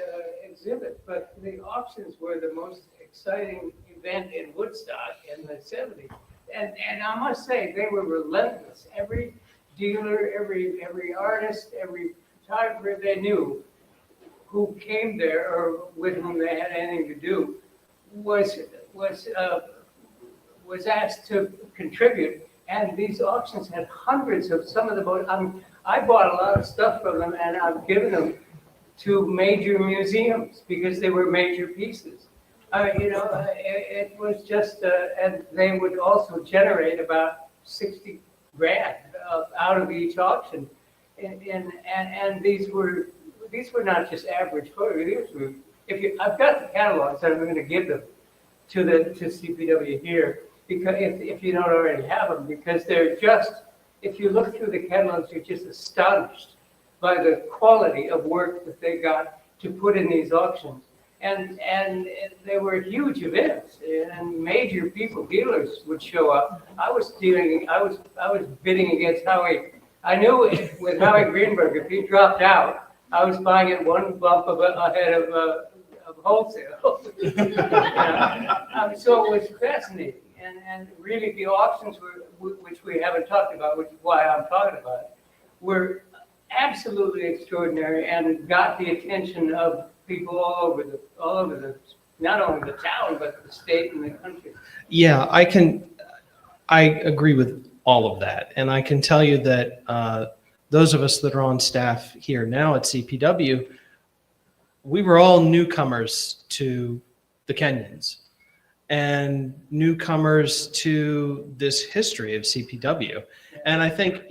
exhibit, but the auctions were the most exciting event in Woodstock in the 70s. And I must say, they were relentless. Every dealer, every artist, every photographer they knew who came there or with whom they had anything to do was asked to contribute. And these auctions had hundreds of some of the most. I bought a lot of stuff from them, and I've given them to major museums because they were major pieces. It was just, and they would also generate about 60 grand out of each auction. And these were not just average photos. I've got the catalogs that I'm going to give them to CPW here, because if you don't already have them, because they're just, if you look through the catalogs, you're just astonished by the quality of work that they got to put in these auctions. And they were huge events, and major people, dealers would show up. I was bidding against Howie. I knew with Howie Greenberg, if he dropped out, I was buying it one bump ahead of wholesale. So it was fascinating, and really the auctions which we haven't talked about, which is why I'm talking about it, were absolutely extraordinary and got the attention of people all over the not only the town but the state and the country. Yeah, I agree with all of that, and I can tell you that those of us that are on staff here now at CPW, we were all newcomers to the Kenyons and newcomers to this history of CPW, and I think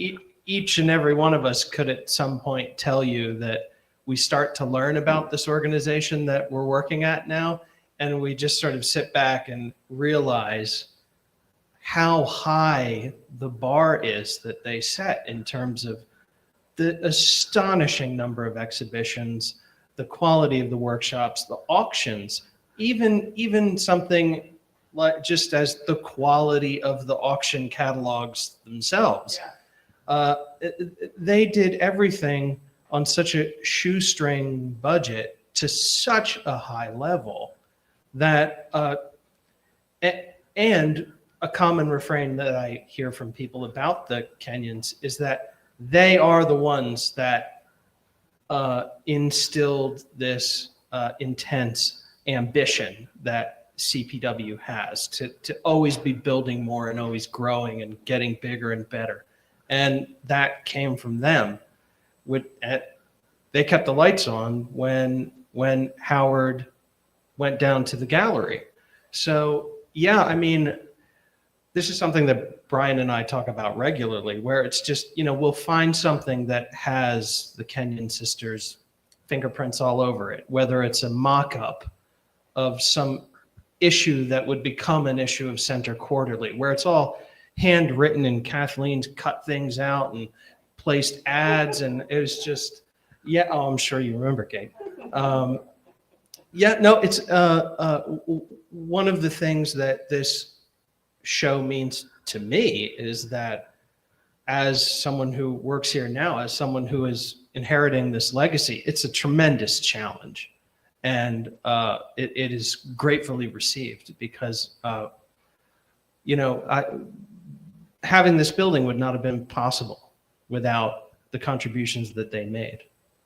each and every one of us could at some point tell you that we start to learn about this organization that we're working at now, and we just sort of sit back and realize how high the bar is that they set in terms of the astonishing number of exhibitions, the quality of the workshops, the auctions, even something like just as the quality of the auction catalogs themselves. They did everything on such a shoestring budget to such a high level that, and a common refrain that I hear from people about the Kenyons is that they are the ones that instilled this intense ambition that CPW has to always be building more and always growing and getting bigger and better. And that came from them. They kept the lights on when Howard went down to the gallery. So yeah, I mean, this is something that Brian and I talk about regularly, where it's just, we'll find something that has the Kenyon sisters' fingerprints all over it, whether it's a mock-up of some issue that would become an issue of Center Quarterly, where it's all handwritten and Kathleen's cut things out and placed ads, and it was just, I'm sure you remember, Kate. It's one of the things that this show means to me is that as someone who works here now, as someone who is inheriting this legacy, it's a tremendous challenge. And it is gratefully received because, having this building would not have been possible without the contributions that they made.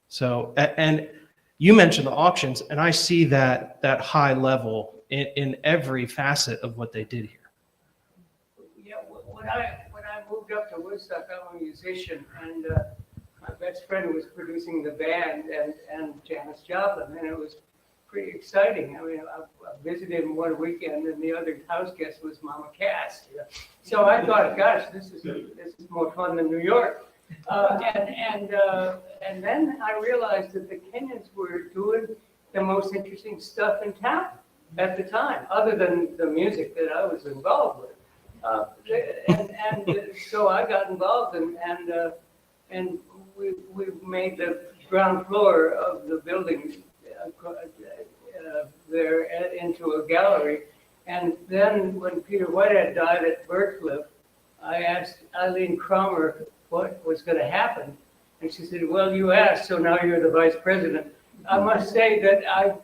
So, and you mentioned the auctions, and I see that high level in every facet of what they did here. Yeah, when I moved up to Woodstock, I'm a musician, and my best friend was producing the band and Janis Joplin, and it was pretty exciting. I mean, I visited him one weekend, and the other house guest was Mama Cass. So I thought, gosh, this is more fun than New York. And then I realized that the Kenyons were doing the most interesting stuff in town at the time, other than the music that I was involved with. So I got involved, and we made the ground floor of the building there into a gallery. And then when Peter Whitehead died at Birchcliff, I asked Eileen Cromer what was going to happen. And she said, well, you asked, so now you're the vice president. I must say that I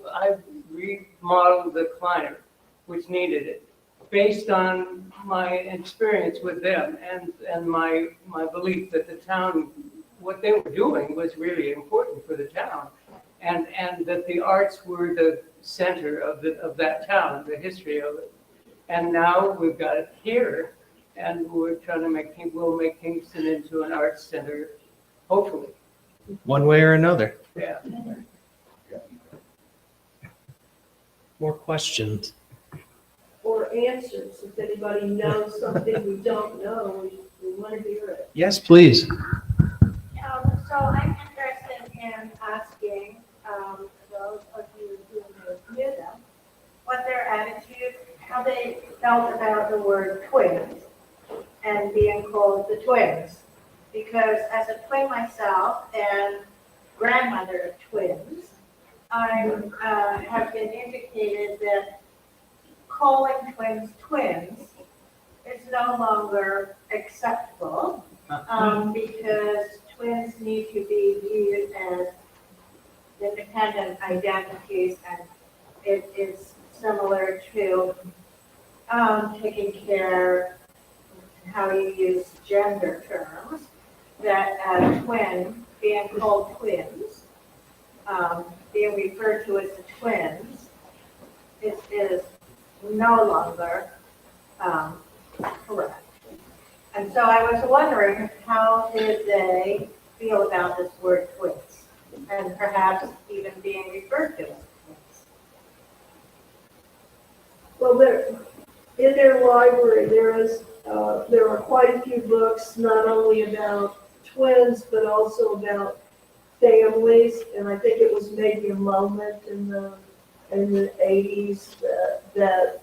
remodeled the Kleiner, which needed it, based on my experience with them and my belief that the town, what they were doing was really important for the town. And that the arts were the center of that town, the history of it. And now we've got it here, and we're trying to we'll make Kingston into an arts center, hopefully. One way or another. Yeah. More questions? Or answers. If anybody knows something we don't know, we want to hear it. Yes, please. So I'm interested in asking those of you who knew them, what their attitude, how they felt about the word twins and being called the twins. Because as a twin myself and grandmother of twins, I have been indicated that calling twins twins is no longer acceptable because twins need to be viewed as independent identities, and it is similar to taking care how you use gender terms, that a twin, being called twins, being referred to as the twins, is no longer correct. And so I was wondering, how did they feel about this word twins, and perhaps even being referred to as twins? Well, in their library, there are quite a few books, not only about twins, but also about families. And I think it was maybe a moment in the 80s that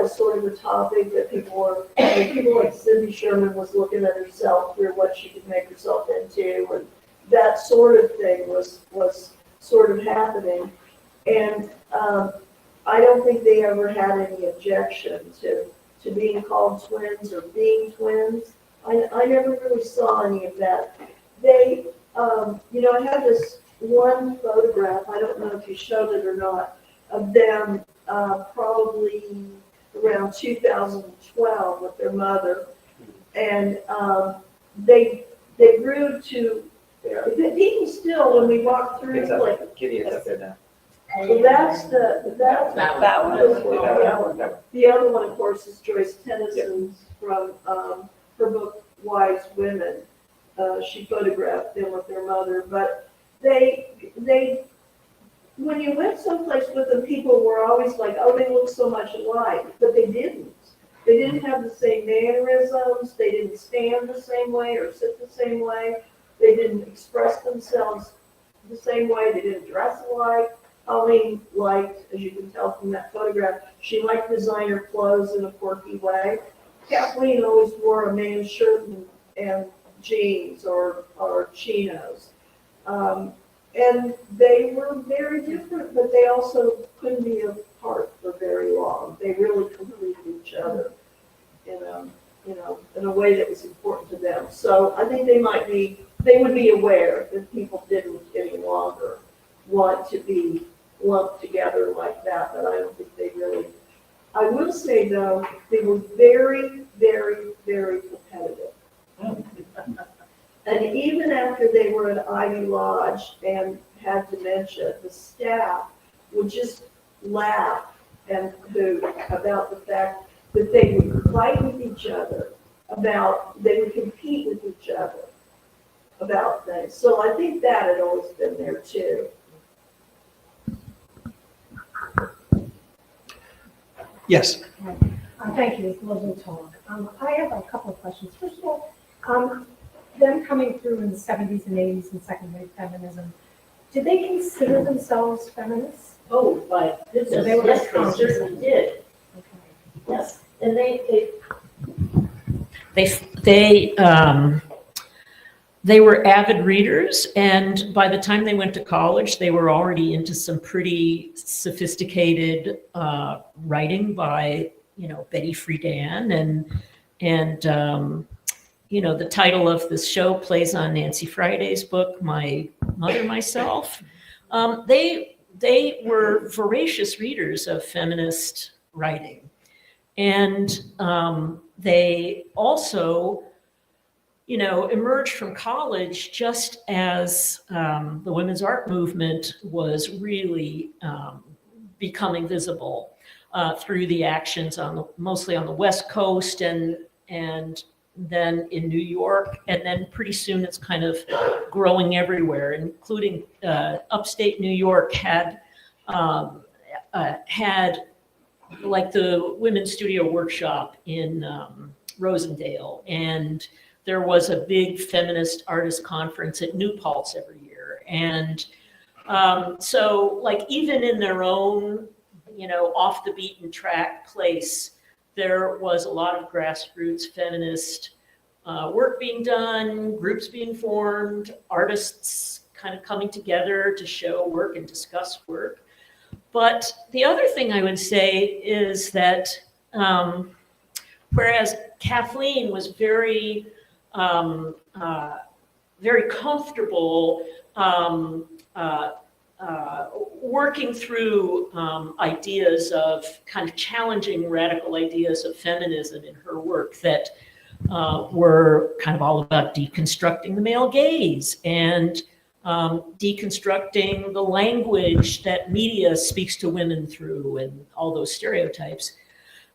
was sort of the topic that people like Cindy Sherman was looking at herself through what she could make herself into, that sort of thing was sort of happening. And I don't think they ever had any objection to being called twins or being twins. I never really saw any of that. They, I have this one photograph, I don't know if you showed it or not, of them probably around 2012 with their mother. And they grew to, even still, when we walk through, like, Kitty is up there now. well, that's That one. yeah. The other one, of course, is Joyce Tennyson's from her book Wise Women. She photographed them with their mother, but they when you went someplace with them, people were always like, oh, they look so much alike, but they didn't. They didn't have the same mannerisms. They didn't stand the same way or sit the same way. They didn't express themselves the same way. They didn't dress alike. Colleen liked, as you can tell from that photograph, she liked designer clothes in a quirky way. Kathleen always wore a man's shirt and jeans or chinos. And they were very different, but they also couldn't be apart for very long. They really completed each other in a way that was important to them. So I think they would be aware that people didn't any longer want to be lumped together like that, but I don't think they really. I will say though, they were very, very, very competitive. And even after they were at Ivy Lodge and had dementia, the staff would just laugh and hoot about the fact that they would fight with each other, they would compete with each other about things. So I think that had always been there too. Yes. Thank you, Elizabeth Talk. I have a couple of questions. First of all, them coming through in the 70s and 80s and second-wave feminism, did they consider themselves feminists? Oh, but So they were yes, they conscious. certainly did. Okay. Yes, and they were avid readers, and by the time they went to college, they were already into some pretty sophisticated writing by, Betty Friedan, and the title of this show plays on Nancy Friday's book, My Mother, Myself. They were voracious readers of feminist writing. And they also, emerged from college just as the women's art movement was really becoming visible through the actions mostly on the West Coast and then in New York, and then pretty soon it's kind of growing everywhere, including upstate New York had like the Women's Studio Workshop in Rosendale, and there was a big feminist artist conference at New Paltz every year. And so like even in their own, off the beaten track place, there was a lot of grassroots feminist work being done, groups being formed, artists kind of coming together to show work and discuss work. But the other thing I would say is that whereas Kathleen was very, very comfortable working through ideas of kind of challenging radical ideas of feminism in her work that were kind of all about deconstructing the male gaze and deconstructing the language that media speaks to women through and all those stereotypes.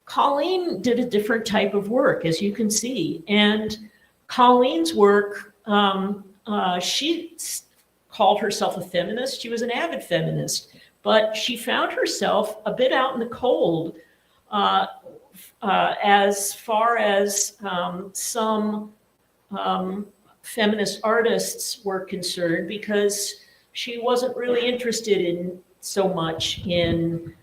Colleen did a different type of work, as you can see. And Colleen's work, she called herself a feminist. She was an avid feminist, but she found herself a bit out in the cold as far as some feminist artists were concerned, because she wasn't really interested in so much in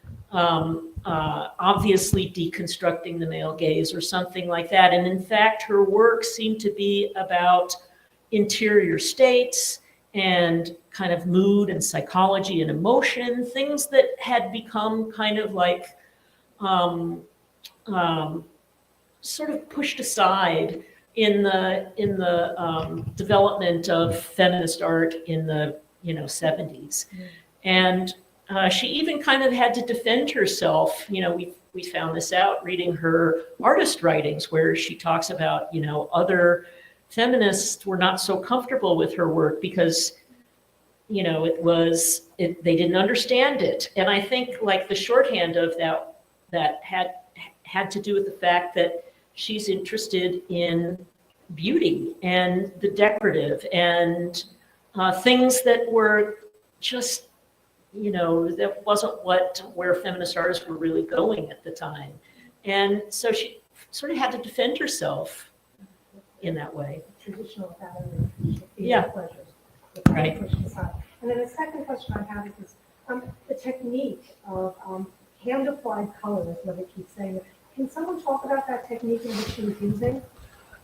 obviously deconstructing the male gaze or something like that. And in fact, her work seemed to be about interior states and kind of mood and psychology and emotion, things that had become kind of like sort of pushed aside in the development of feminist art in the 70s. And she even kind of had to defend herself. We found this out reading her artist writings, where she talks about, other feminists were not so comfortable with her work because, they didn't understand it. And I think like the shorthand of that had to do with the fact that she's interested in beauty and the decorative and things that were just, that wasn't where feminist artists were really going at the time. And so she sort of had to defend herself in that way. Traditional pattern. Yeah. Pleasures. Right. And then the second question I have is the technique of hand-applied color is what it keeps saying. Can someone talk about that technique and what she was using?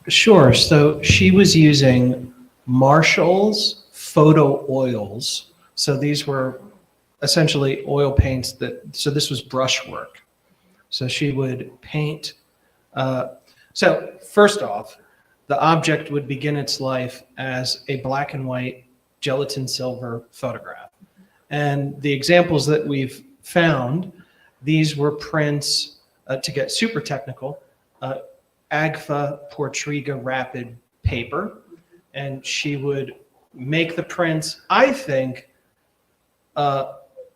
Sure. So she was using Marshall's photo oils. So these were essentially oil paints so this was brushwork. So she would paint. So first off, the object would begin its life as a black and white gelatin silver photograph. And the examples that we've found, these were prints, to get super technical, Agfa Portriga Rapid paper. And she would make the prints, I think,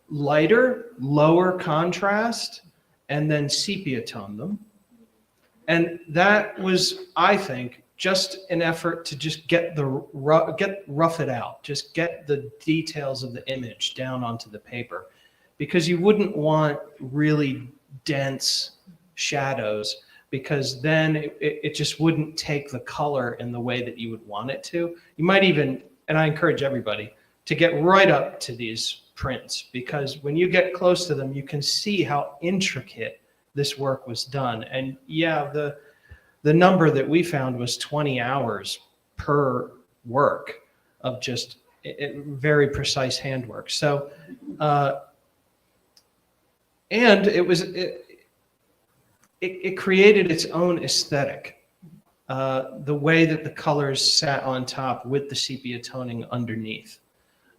lighter, lower contrast, and then sepia tone them. And that was, I think, just an effort to just rough it out, just get the details of the image down onto the paper, because you wouldn't want really dense shadows, because then it just wouldn't take the color in the way that you would want it to. You might even, and I encourage everybody to get right up to these prints, because when you get close to them, you can see how intricate this work was done. And yeah, the number that we found was 20 hours per work of just very precise handwork. So, and it created its own aesthetic. The way that the colors sat on top with the sepia toning underneath.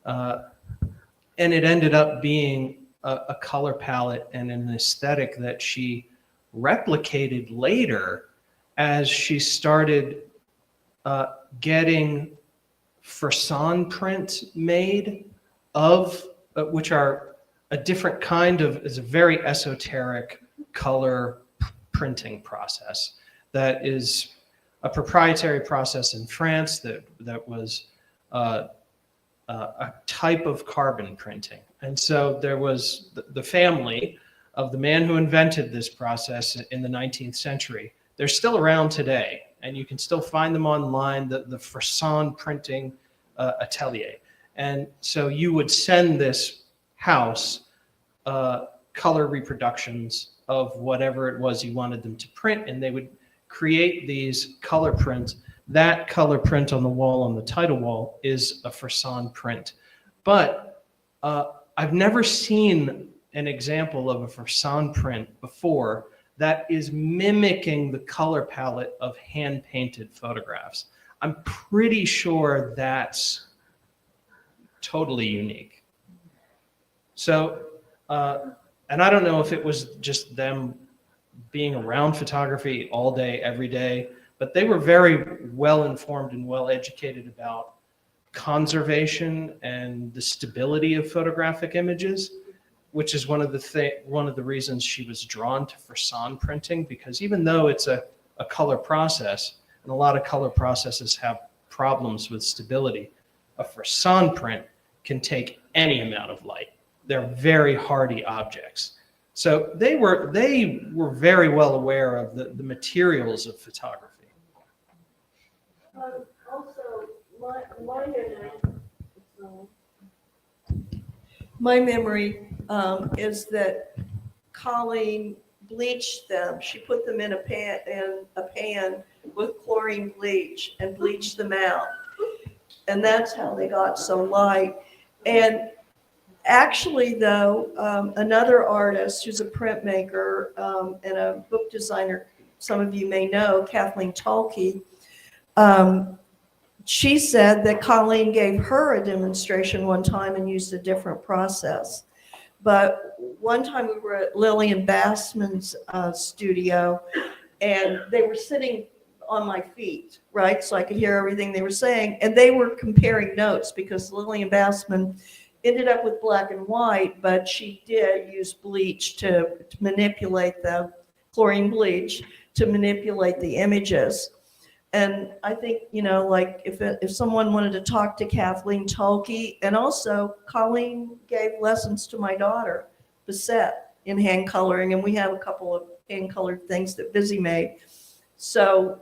And it ended up being a color palette and an aesthetic that she replicated later as she started getting Frisson prints made of, which are a different kind of, is a very esoteric color printing process that is a proprietary process in France that was a type of carbon printing. And so there was the family of the man who invented this process in the 19th century. They're still around today, and you can still find them online, the Frisson printing atelier. And so you would send this house color reproductions of whatever it was you wanted them to print, and they would create these color prints. That color print on the wall, on the title wall, is a Frisson print. But I've never seen an example of a Frisson print before that is mimicking the color palette of hand-painted photographs. I'm pretty sure that's totally unique. So, and I don't know if it was just them being around photography all day, every day, but they were very well informed and well educated about conservation and the stability of photographic images, which is one of the reasons she was drawn to Frisson printing, because even though it's a color process, and a lot of color processes have problems with stability, a Frisson print can take any amount of light. They're very hardy objects. So they were very well aware of the materials of photography. Also, My memory is that Colleen bleached them. She put them in a pan with chlorine bleach and bleached them out. And that's how they got so light. And actually, though, another artist who's a printmaker and a book designer, some of you may know, Kathleen Kenyon, she said that Colleen gave her a demonstration one time and used a different process. But one time we were at Lillian Bassman's studio, and they were sitting on my feet, right? So I could hear everything they were saying. And they were comparing notes because Lillian Bassman ended up with black and white, but she did use bleach to manipulate the chlorine bleach to manipulate the images. And I think, you know, like if someone wanted to talk to Kathleen Kenyon, and also Colleen gave lessons to my daughter, Bissette, in hand coloring, and we have a couple of hand colored things that Busy made. So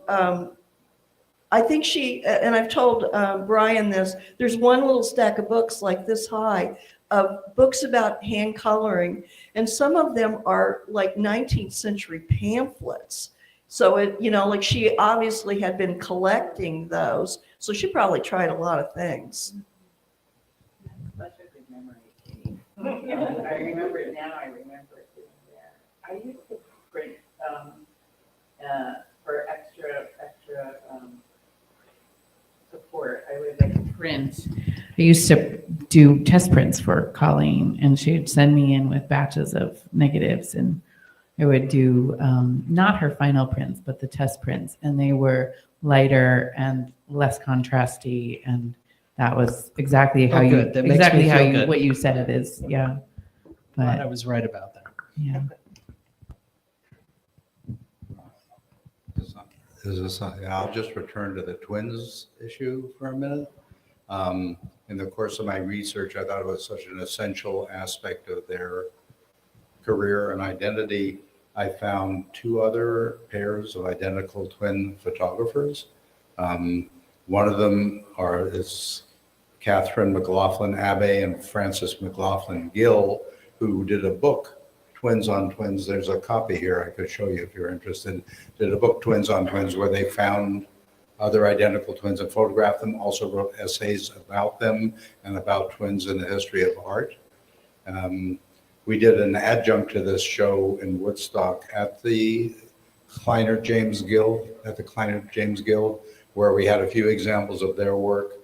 I think she, and I've told Brian this, there's one little stack of books like this high of books about hand coloring, and some of them are like 19th century pamphlets. So it, you know, like she obviously had been collecting those, so she probably tried a lot of things. Such a good memory. I remember it now, I remember it being there. I used to print for extra support. I would like Print. I used to do test prints for Colleen, and she would send me in with batches of negatives, and I would do not her final prints, but the test prints, and they were lighter and less contrasty, and that was exactly how you good. That makes me feel good. what you said it is, yeah. Glad I But was right about that. yeah, I'll just return to the twins issue for a minute. In the course of my research, I thought it was such an essential aspect of their career and identity. I found two other pairs of identical twin photographers. One of them is Catherine McLaughlin Abbey and Frances McLaughlin Gill, who did a book, Twins on Twins. There's a copy here I could show you if you're interested. Did a book, Twins on Twins, where they found other identical twins and photographed them, also wrote essays about them and about twins in the history of art. We did an adjunct to this show in Woodstock at the Kleiner James Guild, where we had a few examples of their work.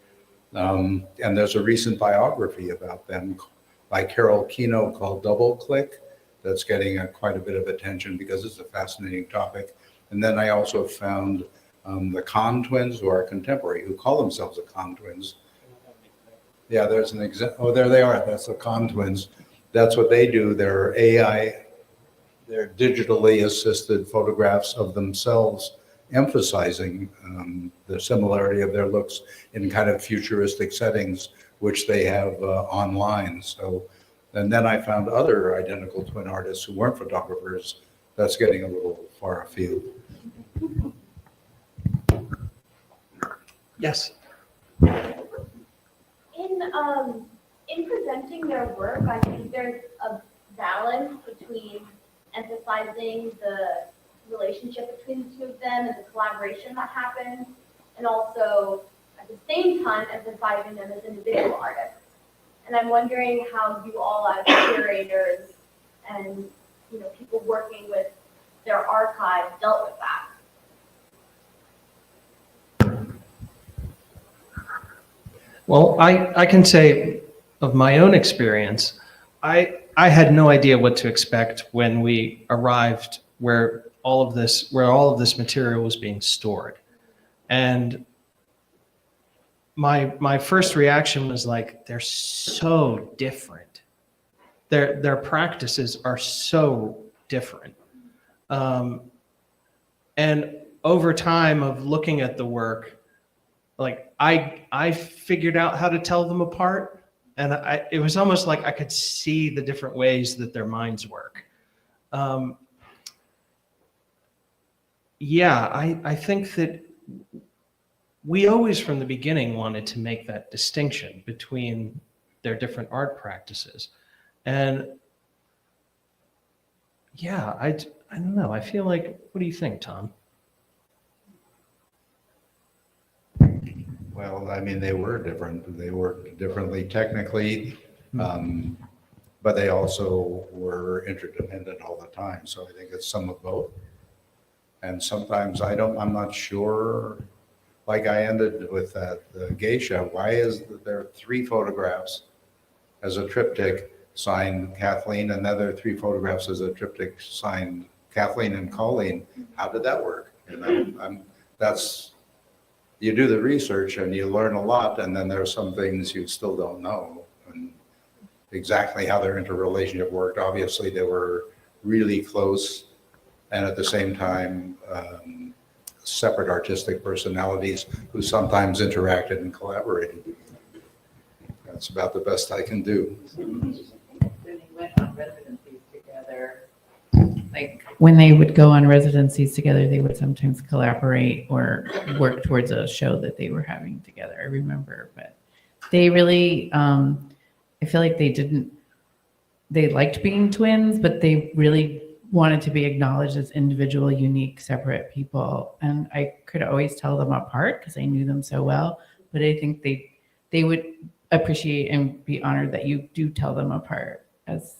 And there's a recent biography about them by Carol Kino called Double Click that's getting quite a bit of attention because it's a fascinating topic. And then I also found the Kahn twins, who are contemporary, who call themselves the Kahn twins. Yeah, there's an example. Oh, there they are. That's the Kahn twins. That's what they do. They're AI, they're digitally assisted photographs of themselves, emphasizing the similarity of their looks in kind of futuristic settings, which they have online. So, and then I found other identical twin artists who weren't photographers. That's getting a little far afield. Yes. In presenting their work, I think there's a balance between emphasizing the relationship between the two of them and the collaboration that happens, and also at the same time emphasizing them as individual artists. And I'm wondering how you all as curators and people working with their archive dealt with that. Well, I can say of my own experience, I had no idea what to expect when we arrived where all of this material was being stored. And my first reaction was like, they're so different. Their practices are so different. And over time of looking at the work, like I figured out how to tell them apart, and it was almost like I could see the different ways that their minds work. Yeah, I think that we always from the beginning wanted to make that distinction between their different art practices. And yeah, I don't know. I feel like, what do you think, Tom? Well, I mean, they were different. They worked differently technically, but they also were interdependent all the time. So I think it's some of both. And sometimes I'm not sure, like I ended with that geisha, why is there 3 photographs as a triptych signed Kathleen, and then there are 3 photographs as a triptych signed Kathleen and Colleen? How did that work? You know, you do the research and you learn a lot, and then there are some things you still don't know and exactly how their interrelationship worked. Obviously, they were really close, and at the same time, separate artistic personalities who sometimes interacted and collaborated. That's about the best I can do. When they went on residencies together, Like when they would go on residencies together, they would sometimes collaborate or work towards a show that they were having together. I remember, but they really, I feel like they liked being twins, but they really wanted to be acknowledged as individual, unique, separate people. And I could always tell them apart because I knew them so well. But I think they would appreciate and be honored that you do tell them apart as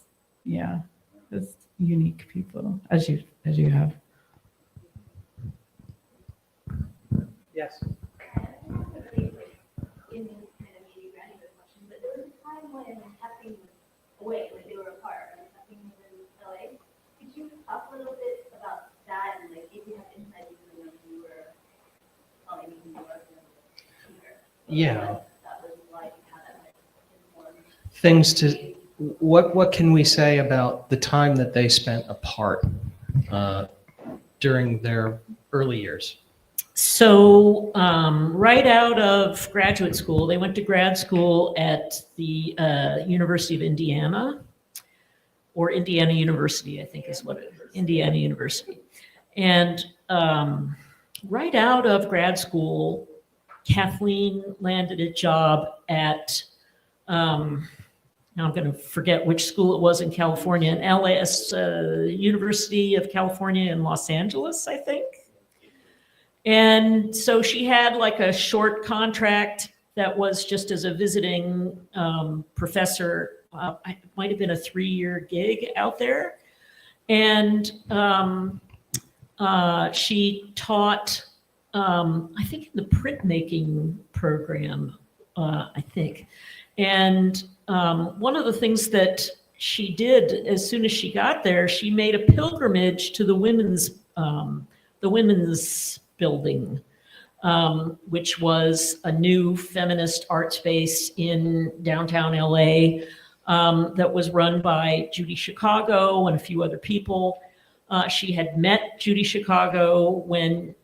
unique people, as you have. Yes. But there was a time when Kathleen was away, when they were apart, and Kathleen was in LA. Could you talk a little bit about that, and like if you have insight into when you were maybe New York and here? Yeah. That was like, how that might inform. Things to, what can we say about the time that they spent apart during their early years? So right out of graduate school, they went to grad school at the University of Indiana, or Indiana University, I think is what it is, Indiana University. And right out of grad school, Kathleen landed a job at, now I'm going to forget which school it was in California, an LS, University of California in Los Angeles, I think. And so she had like a short contract that was just as a visiting professor. It might have been a 3-year gig out there. And she taught, I think, in the printmaking program, I think. And one of the things that she did as soon as she got there, she made a pilgrimage to the women's building, which was a new feminist art space in downtown LA that was run by Judy Chicago and a few other people. She had met Judy Chicago when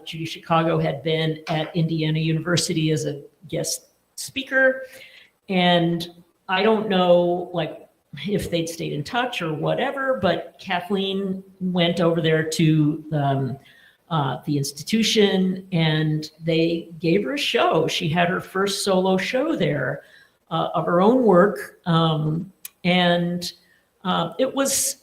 Judy Chicago had been at Indiana University as a guest speaker. And I don't know, like, if they'd stayed in touch or whatever, but Kathleen went over there to the institution, and they gave her a show. She had her first solo show there of her own work, and it was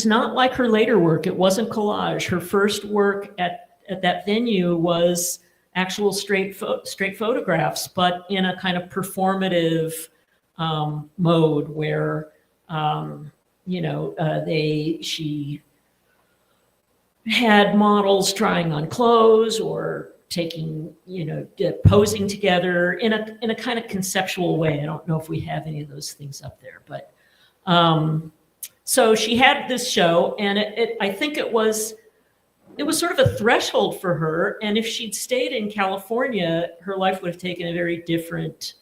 not like her later work. It wasn't collage. Her first work at that venue was actual straight photographs, but in a kind of performative mode where she had models trying on clothes or taking, posing together in a kind of conceptual way. I don't know if we have any of those things up there, but so she had this show, and I think it was sort of a threshold for her. And if she'd stayed in California, her life would have taken a very different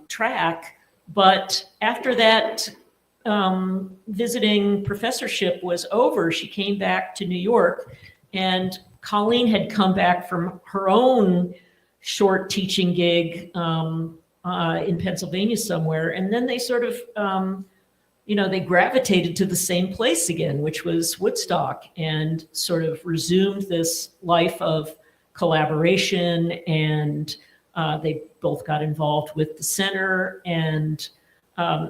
track. But after that visiting professorship was over, she came back to New York, and Colleen had come back from her own short teaching gig in Pennsylvania somewhere. And then they sort of, they gravitated to the same place again, which was Woodstock, and sort of resumed this life of collaboration. And they both got involved with the center, and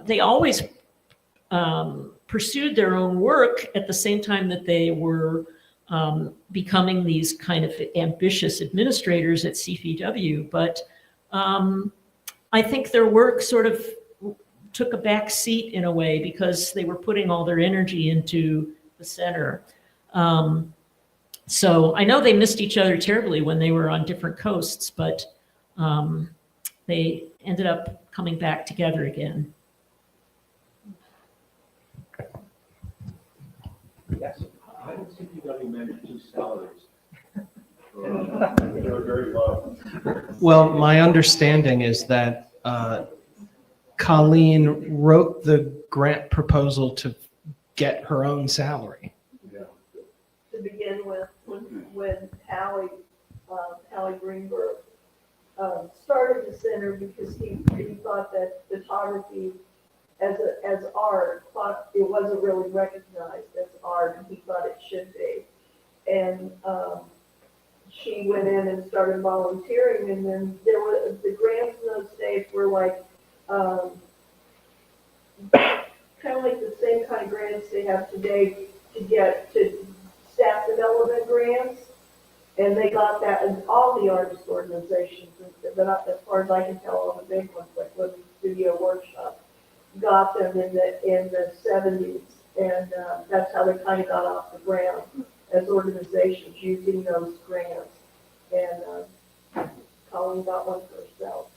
they always pursued their own work at the same time that they were becoming these kind of ambitious administrators at CPW, but I think their work sort of took a back seat in a way because they were putting all their energy into the center. So I know they missed each other terribly when they were on different coasts, but they ended up coming back together again. Yes. How did CPW manage two salaries? They were very low. Well, my understanding is that Colleen wrote the grant proposal to get her own salary. To begin with, when Hallie Greenberg started the center because he thought that photography as art, it wasn't really recognized as art, and he thought it should be. And she went in and started volunteering, and then there were the grants in those days were like kind of like the same kind of grants they have today to get to staff development grants, and they got that in all the artist organizations. But as far as I can tell, all the big ones like Living Studio Workshop got them in the 70s, and that's how they kind of got off the ground as organizations using those grants. And Colleen got one for herself.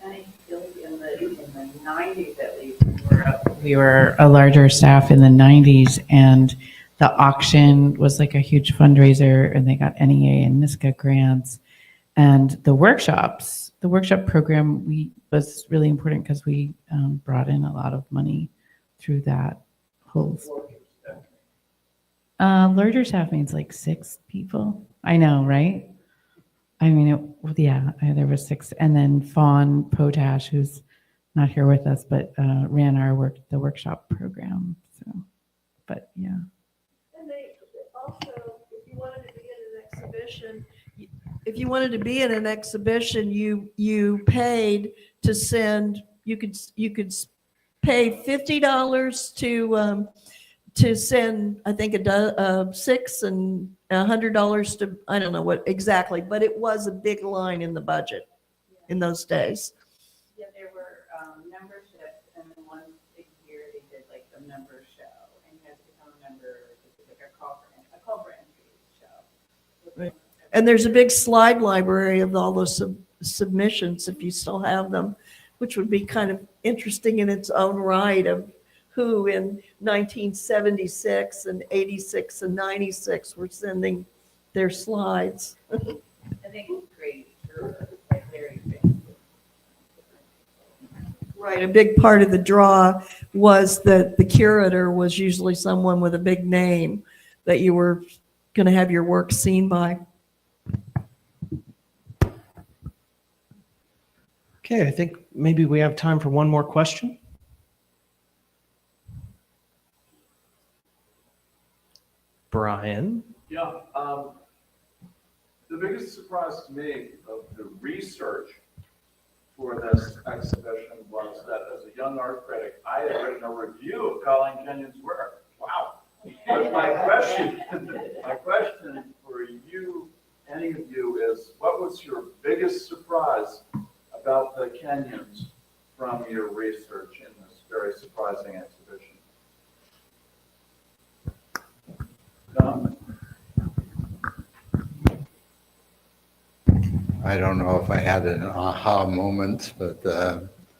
I feel like in the 90s at least, We were a larger staff in the 90s, and the auction was like a huge fundraiser, and they got NEA and NISCA grants. And the workshop program was really important because we brought in a lot of money through that whole. Larger staff means like 6 people. I know, right? I mean, there was 6, and then Fawn Potash, who's not here with us, but ran the workshop program. So, but yeah. And they also, if you wanted to be in an exhibition, you paid to send. You could pay $50 to send, I think 6 and $100 to, I don't know what exactly, but it was a big line in the budget in those days. yeah, there were memberships, and then one big year they did like the member show, and you had to become a member. It was like a call for entry show. Right. And there's a big slide library of all those submissions, if you still have them, which would be kind of interesting in its own right, of who in 1976 and 86 and 96 were sending their slides. I think it's great for like very big. Right, a big part of the draw was that the curator was usually someone with a big name that you were going to have your work seen by. Okay, I think maybe we have time for one more question. Brian? Yeah, the biggest surprise to me of the research for this exhibition was that as a young art critic, I had written a review of Colleen Kenyon's work. Wow. But my question for you, any of you, is what was your biggest surprise about the Kenyons from your research in this very surprising exhibition? Don? I don't know if I had an aha moment, but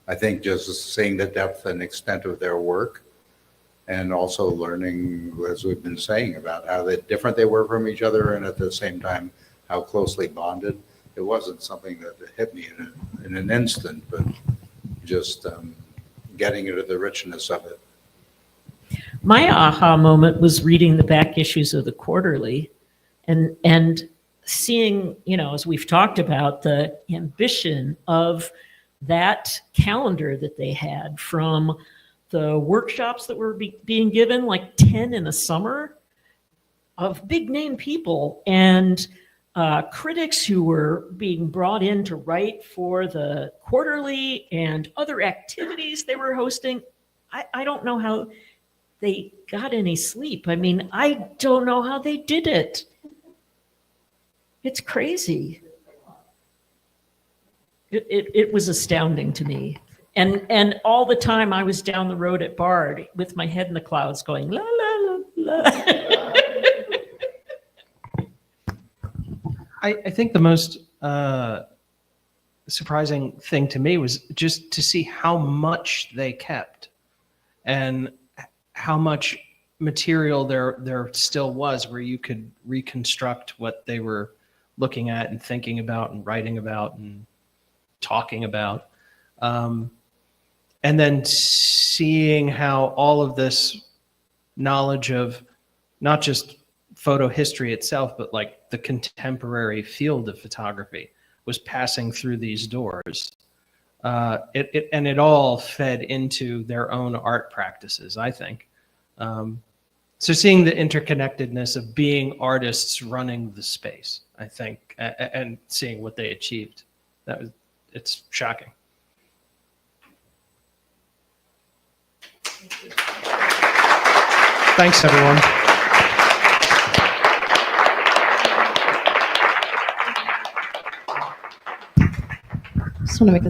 I think just seeing the depth and extent of their work, and also learning, as we've been saying, about how different they were from each other, and at the same time, how closely bonded. It wasn't something that hit me in an instant, but just getting into the richness of it. My aha moment was reading the back issues of the Quarterly and seeing, as we've talked about, the ambition of that calendar that they had, from the workshops that were being given, like 10 in the summer, of big name people, and critics who were being brought in to write for the Quarterly, and other activities they were hosting. I don't know how they got any sleep. I mean, I don't know how they did it. It's crazy. It was astounding to me. And all the time I was down the road at Bard with my head in the clouds going, la, la, la, la. I think the most surprising thing to me was just to see how much they kept and how much material there still was where you could reconstruct what they were looking at and thinking about and writing about and talking about. And then seeing how all of this knowledge of not just photo history itself, but like the contemporary field of photography was passing through these doors. It all fed into their own art practices, I think. So seeing the interconnectedness of being artists running the space, I think, and seeing what they achieved, it's shocking. Thanks, everyone. Just want to make a